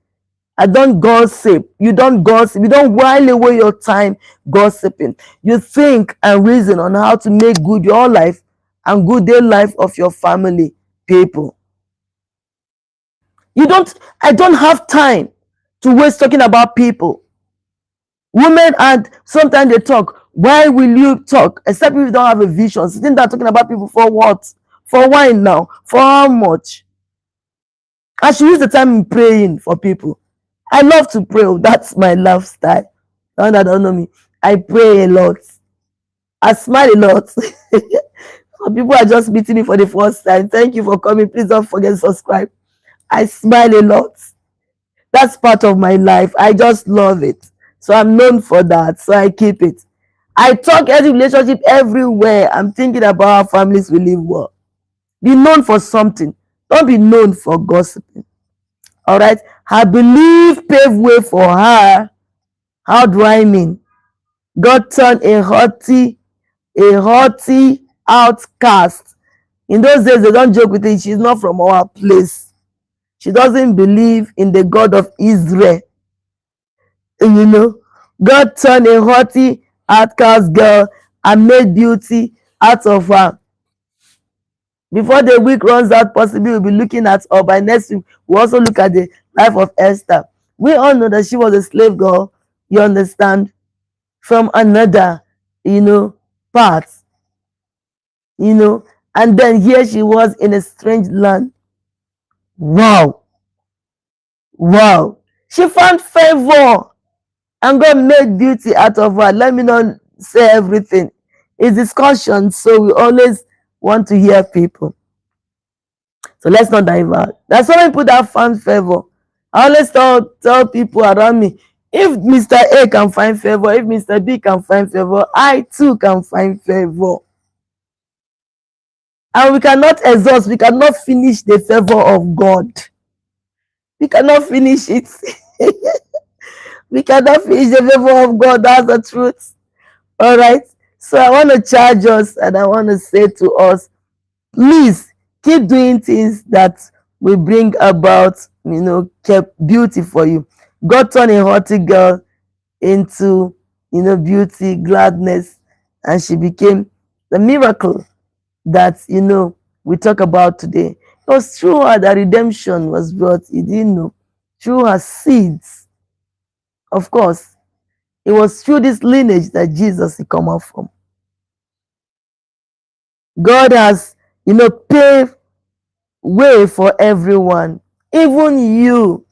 I don't gossip. You don't gossip. You don't while away your time gossiping. You think and reason on how to make good your life and good their life of your family people. I don't have time to waste talking about people. Women, and sometimes they talk. Why will you talk? Except if you don't have a vision. Sitting there talking about people for what? For why now? For how much? I should use the time in praying for people. I love to pray. That's my lifestyle. Those that don't know me, I pray a lot. I smile a lot. Some people are just meeting me for the first time. Thank you for coming. Please don't forget to subscribe. I smile a lot. That's part of my life. I just love it. So I'm known for that. So I keep it. I talk any relationship everywhere. I'm thinking about how families will live well. Be known for something. Don't be known for gossiping. All right. Her belief paved way for her. How do I mean? God turned a haughty outcast. In those days, they don't joke with it. She's not from our place. She doesn't believe in the God of Israel. You know, God turned a haughty outcast girl and made beauty out of her. Before the week runs out, possibly we'll be looking at, or by next week, we'll also look at the life of Esther. We all know that she was a slave girl, you understand, from another, part, and then here she was in a strange land. Wow, wow. She found favor and God made beauty out of her. Let me not say everything. It's discussion, so we always want to hear people. So let's not divert. There's so many people that found favor. I always tell people around me, if Mr. A can find favor, if Mr. B can find favor, I too can find favor. And we cannot exhaust, we cannot finish the favor of God. We cannot finish it. We cannot finish the favor of God. That's the truth. All right. So I want to charge us and I want to say to us, please keep doing things that will bring about, beauty for you. God turned a haughty girl into, beauty, gladness, and she became the miracle that, we talk about today. It was through her that redemption was brought. You didn't know. Through her seeds. Of course, it was through this lineage that Jesus is come out from. God has, paved way for everyone. Even you,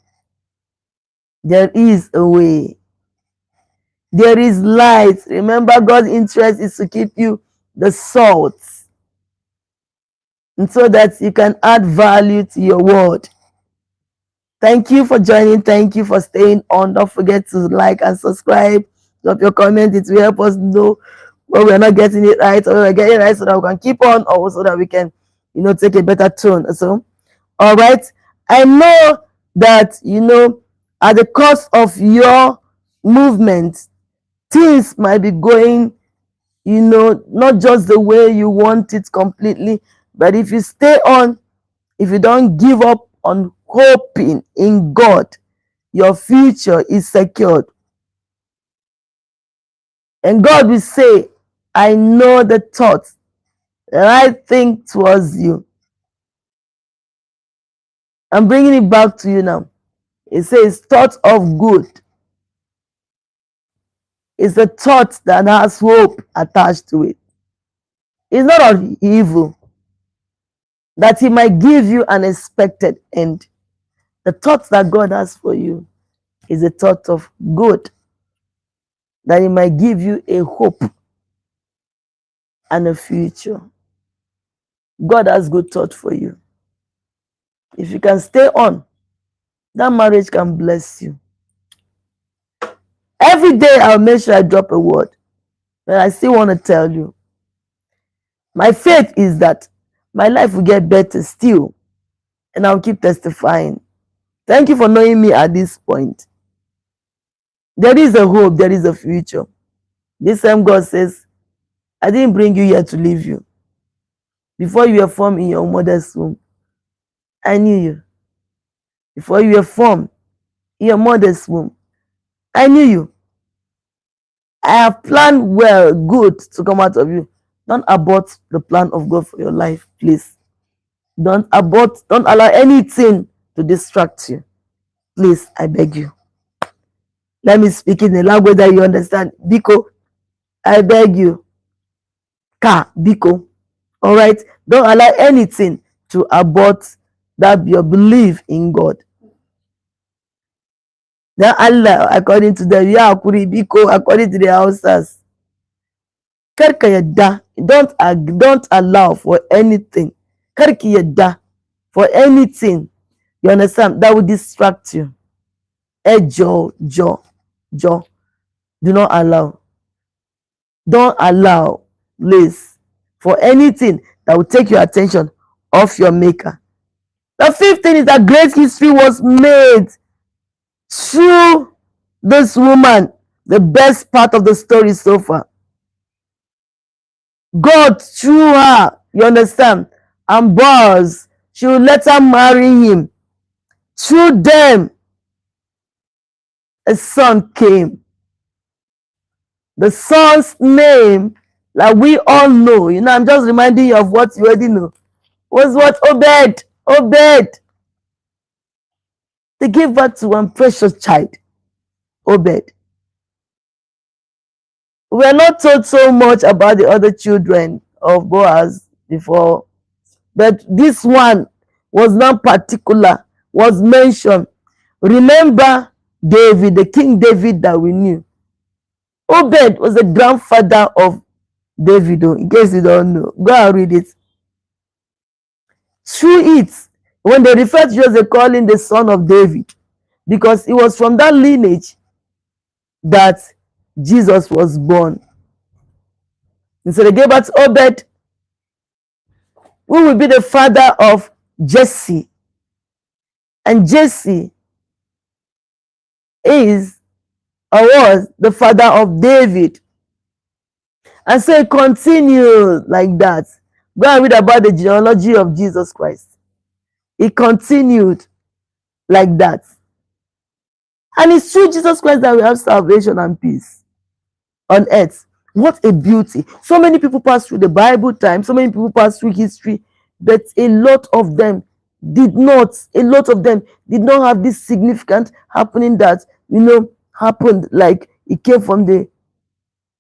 there is a way. There is light. Remember, God's interest is to keep you the salt. And so that you can add value to your world. Thank you for joining. Thank you for staying on. Don't forget to like and subscribe. Drop your comment. It will help us know when we're not getting it right or we're getting it right so that we can keep on, or so that we can, take a better tone. So, all right. I know that, at the cost of your movement, things might be going, not just the way you want it completely. But if you stay on, if you don't give up on hoping in God, your future is secured. And God will say, I know the thoughts that I think towards you. I'm bringing it back to you now. It says thoughts of good. is a thought that has hope attached to it. It's not of evil, that he might give you an expected end. The thought that God has for you is a thought of good, that he might give you a hope and a future. God has good thought for you. If you can stay on, that marriage can bless you. Every day I'll make sure I drop a word, but I still want to tell you, my faith is that my life will get better still, and I'll keep testifying. Thank you for knowing me at this point. There is a hope, there is a future. This time God says, I didn't bring you here to leave you. Before you were formed in your mother's womb, I knew you. Before you were formed in your mother's womb, I knew you. I have planned well, good to come out of you. Don't abort the plan of God for your life, please. Don't abort, don't allow anything to distract you. Please, I beg you. Let me speak in a language that you understand. Biko, I beg you. Ka, Biko. All right? Don't allow anything to abort that your belief in God. Now Allah, according to the Yakuri Biko, according to the Hausas, karka yadda, don't allow for anything. Karki yadda for anything. You understand? That will distract you. Jo. Do not allow. Don't allow, please, for anything that will take your attention off your maker. The fifth thing is that great history was made through this woman, the best part of the story so far. God, through her, you understand, and Boaz, she will let her marry him. Through them, a son came. The son's name, like we all know, I'm just reminding you of what you already know, was what? Obed. They gave birth to one precious child, Obed. We are not told so much about the other children of Boaz before, but this one was not particular, was mentioned. Remember David, the King David that we knew. Obed was the grandfather of David, in case you don't know. Go and read it. Through it, when they refer to Jesus, they call him the son of David, because it was from that lineage that Jesus was born. And so they gave birth to Obed, who will be the father of Jesse. And Jesse is or was the father of David. And so it continued like that. Go and read about the genealogy of Jesus Christ. It continued like that. And it's through Jesus Christ that we have salvation and peace on earth. What a beauty. So many people pass through the Bible time, so many people pass through history, but a lot of them did not have this significant happening that, happened, like it came from the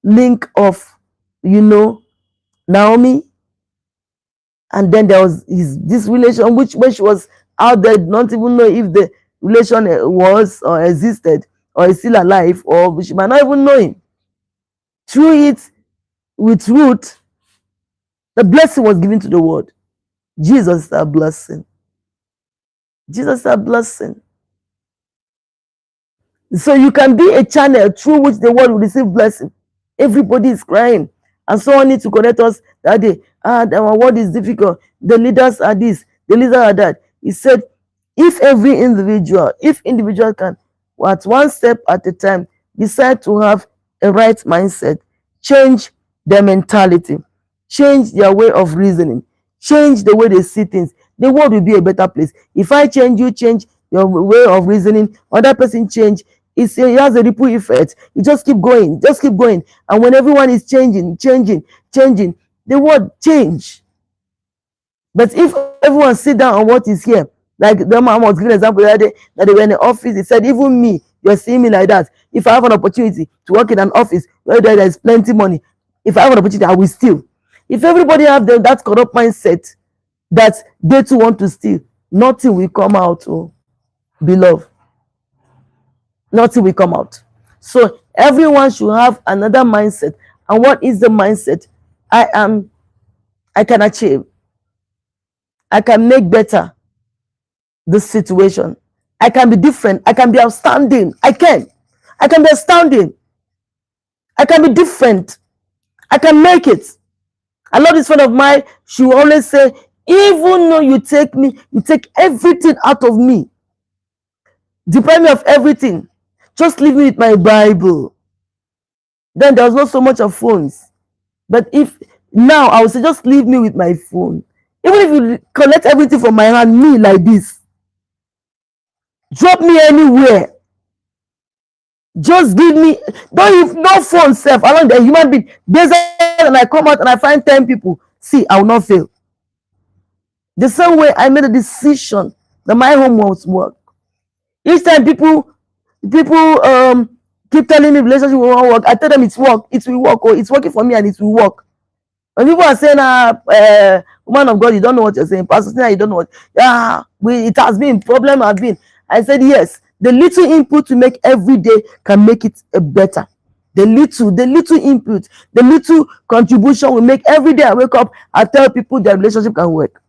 link of, Naomi. And then there was this relation, which when she was out there, not even know if the relation was or existed or is still alive, or she might not even know him. Through it, with Ruth, the blessing was given to the world. Jesus is a blessing. Jesus is a blessing. So you can be a channel through which the world will receive blessing. Everybody is crying, and someone needs to connect us that day. Our world is difficult. The leaders are this, the leaders are that. He said, if individual can, at one step at a time, decide to have a right mindset, change their mentality, change their way of reasoning, change the way they see things, the world will be a better place. If I change, you change your way of reasoning, other person change, it has a ripple effect. You just keep going. And when everyone is changing, the world change. But if everyone sit down on what is here, like the man was giving an example the other day, that they were in the office, he said, even me, you're seeing me like that. If I have an opportunity to work in an office where there is plenty money, if I have an opportunity, I will steal. If everybody have that corrupt mindset that they too want to steal, nothing will come out, oh, beloved. Nothing will come out. So everyone should have another mindset. And what is the mindset? I can achieve. I can make better the situation. I can be different. I can be outstanding. I can be astounding. I can be different. I can make it. I love this friend of mine. She will always say, even though you take everything out of me, deprive me of everything, just leave me with my Bible. Then there was not so much of phones. But if now I would say, just leave me with my phone. Even if you collect everything from my hand, me like this, drop me anywhere. Just give me, don't even no phone self along the human being. There's and I come out and I find 10 people. See, I will not fail. The same way I made a decision that my home must work. Each time people keep telling me relationship will not work, I tell them it will work, or it's working for me and it will work. When people are saying, woman of God, you don't know what you're saying, Pastor, you don't know what, it has been, problem has been. I said, yes, the little input to make every day can make it better. The little input, the little contribution will make every day I wake up, I tell people their relationship can work.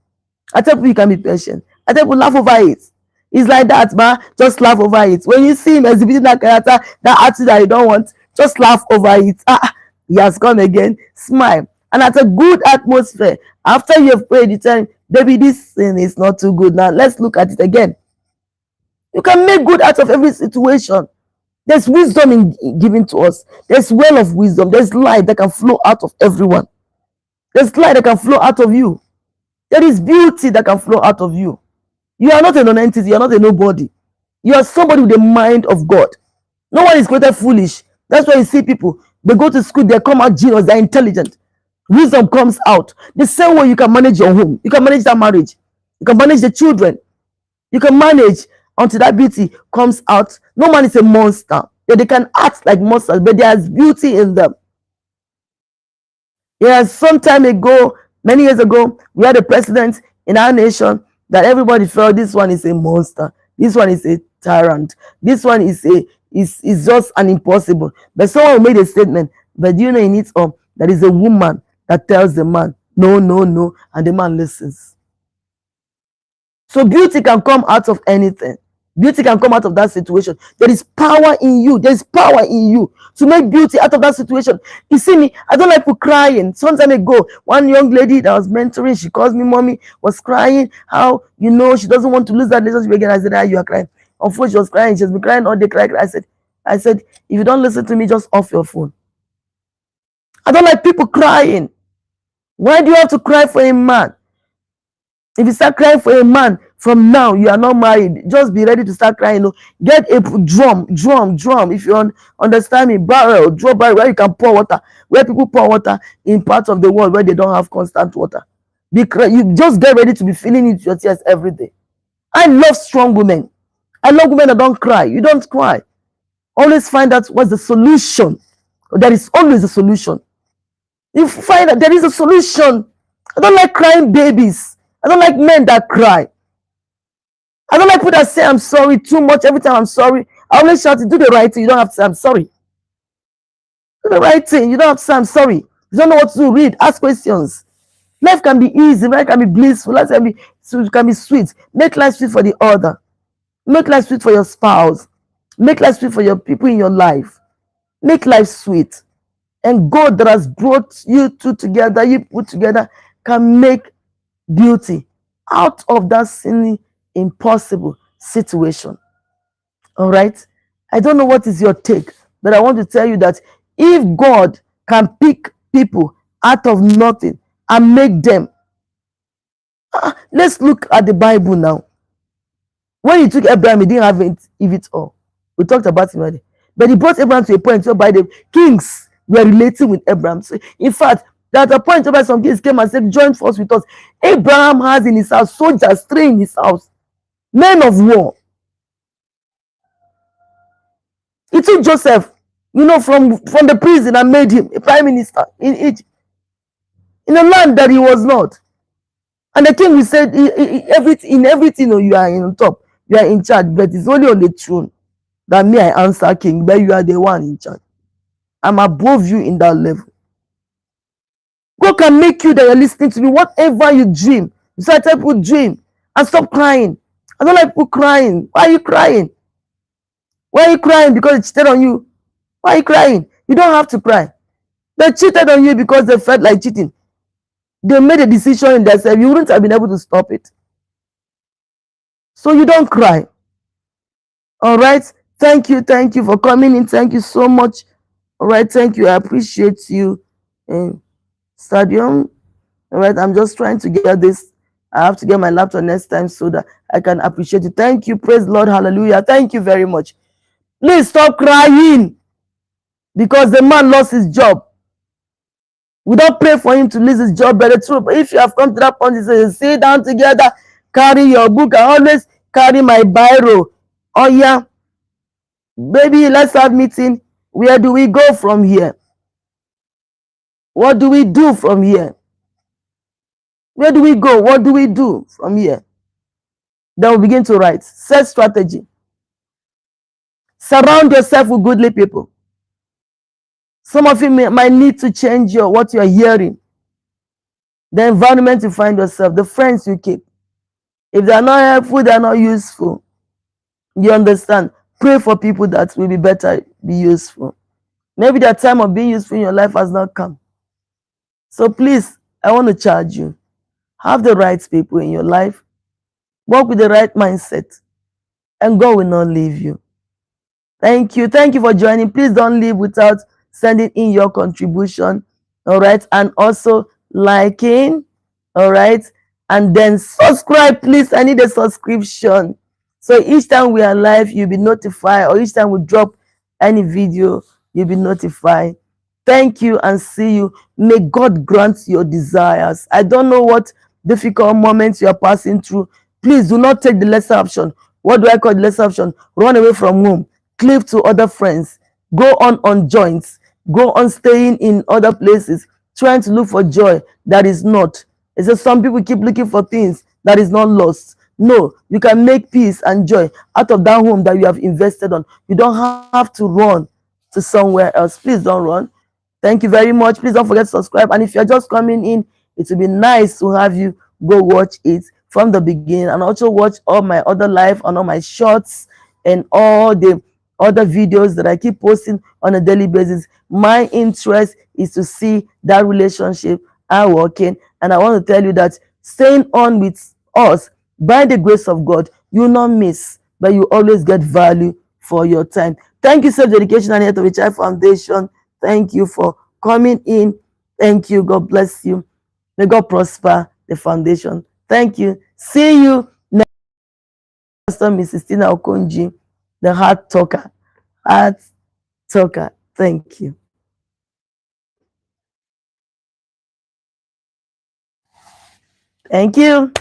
I tell people you can be patient. I tell people laugh over it. It's like that, man. Just laugh over it. When you see him exhibiting that character, that attitude that you don't want, just laugh over it. He has come again. Smile. And at a good atmosphere, after you have prayed, you tell him, baby, this thing is not too good. Now let's look at it again. You can make good out of every situation. There's wisdom in given to us. There's well of wisdom. There's light that can flow out of everyone. There's light that can flow out of you. There is beauty that can flow out of you. You are not a non-entity. You are not a nobody. You are somebody with the mind of God. No one is created foolish. That's why you see people, they go to school, they come out genius, they're intelligent. Wisdom comes out. The same way you can manage your home. You can manage that marriage. You can manage the children. You can manage until that beauty comes out. No man is a monster. They can act like monsters, but there's beauty in them. Yes, some time ago, many years ago, we had a president in our nation that everybody felt this one is a monster. This one is a tyrant. This one is just an impossible. But someone made a statement, but do you know in it all, there is a woman that tells the man, no, no, no, and the man listens. So beauty can come out of anything. Beauty can come out of that situation. There is power in you. There is power in you to make beauty out of that situation. You see me, I don't like people crying. Some time ago, one young lady that was mentoring, she calls me mommy, was crying. How, she doesn't want to lose that relationship again. I said, you are crying. Unfortunately, she was crying. She has been crying all day, crying. I said, if you don't listen to me, just off your phone. I don't like people crying. Why do you have to cry for a man? If you start crying for a man, from now, you are not married. Just be ready to start crying. Get a drum. If you understand me, barrel where you can pour water. Where people pour water in parts of the world where they don't have constant water. You just get ready to be feeling it with your tears every day. I love strong women. I love women that don't cry. You don't cry. Always find out what's the solution. There is always a solution. You find that there is a solution. I don't like crying babies. I don't like men that cry. I don't like people that say I'm sorry too much every time I'm sorry. I always shout, do the right thing. You don't have to say I'm sorry. Do the right thing. You don't have to say I'm sorry. You don't know what to do. Read. Ask questions. Life can be easy. Life can be blissful. Life can be sweet. Make life sweet for the other. Make life sweet for your spouse. Make life sweet for your people in your life. Make life sweet. And God that has brought you two together, you put together, can make beauty out of that seemingly impossible situation. All right? I don't know what is your take, but I want to tell you that if God can pick people out of nothing and make them, let's look at the Bible now. When he took Abraham, he didn't have it all. We talked about him already. But he brought Abraham to a point whereby the kings were relating with Abraham. So in fact, at a point whereby some kings came and said, join force with us. Abraham has in his house soldiers, 3 in his house, men of war. He took Joseph, from the prison and made him a prime minister in Egypt, in a land that he was not. And the king will say, in everything, you are in top, you are in charge, but it's only on the throne that me I answer king, but you are the one in charge. I'm above you in that level. God can make you that you're listening to me. Whatever you dream, you start to people dream and stop crying. I don't like people crying. Why are you crying? Why are you crying? Because they cheated on you. Why are you crying? You don't have to cry. They cheated on you because they felt like cheating. They made a decision in themselves. You wouldn't have been able to stop it. So you don't cry. All right. Thank you for coming in. Thank you so much. All right. Thank you. I appreciate you. Stadium. All right. I'm just trying to get this. I have to get my laptop next time so that I can appreciate you. Thank you. Praise the Lord. Hallelujah. Thank you very much. Please stop crying because the man lost his job. We don't pray for him to lose his job, but the truth. If you have come to that point, you say, sit down together, carry your book. I always carry my biro. Oh yeah, baby, let's have meeting. Where do we go from here? What do we do from here? Where do we go? What do we do from here? Then we begin to write. Set strategy. Surround yourself with goodly people. Some of you might need to change what you're hearing. The environment you find yourself, the friends you keep. If they are not helpful, they are not useful. You understand? Pray for people that will be better, be useful. Maybe their time of being useful in your life has not come. So please, I want to charge you. Have the right people in your life. Work with the right mindset. And God will not leave you. Thank you. Thank you for joining. Please don't leave without sending in your contribution. All right. And also liking. All right. And then subscribe, please. I need a subscription. So each time we are live, you'll be notified. Or each time we drop any video, you'll be notified. Thank you and see you. May God grant your desires. I don't know what difficult moments you are passing through. Please do not take the lesser option. What do I call the lesser option? Run away from home. Cleave to other friends. Go on joints. Go on staying in other places. Trying to look for joy that is not. It says some people keep looking for things that is not lost. No, you can make peace and joy out of that home that you have invested on. You don't have to run to somewhere else. Please don't run. Thank you very much. Please don't forget to subscribe. And if you're just coming in, it will be nice to have you go watch it from the beginning and also watch all my other live and all my shorts and all the other videos that I keep posting on a daily basis. My interest is to see that relationship are working. And I want to tell you that staying on with us by the grace of God, you will not miss, but you always get value for your time. Thank you, Self Dedication and Health of a Child Foundation. Thank you for coming in. Thank you. God bless you. May God prosper the foundation. Thank you. See you next. Pastor Mrs. Tina Okonji, the heart talker. Heart talker. Thank you. Thank you.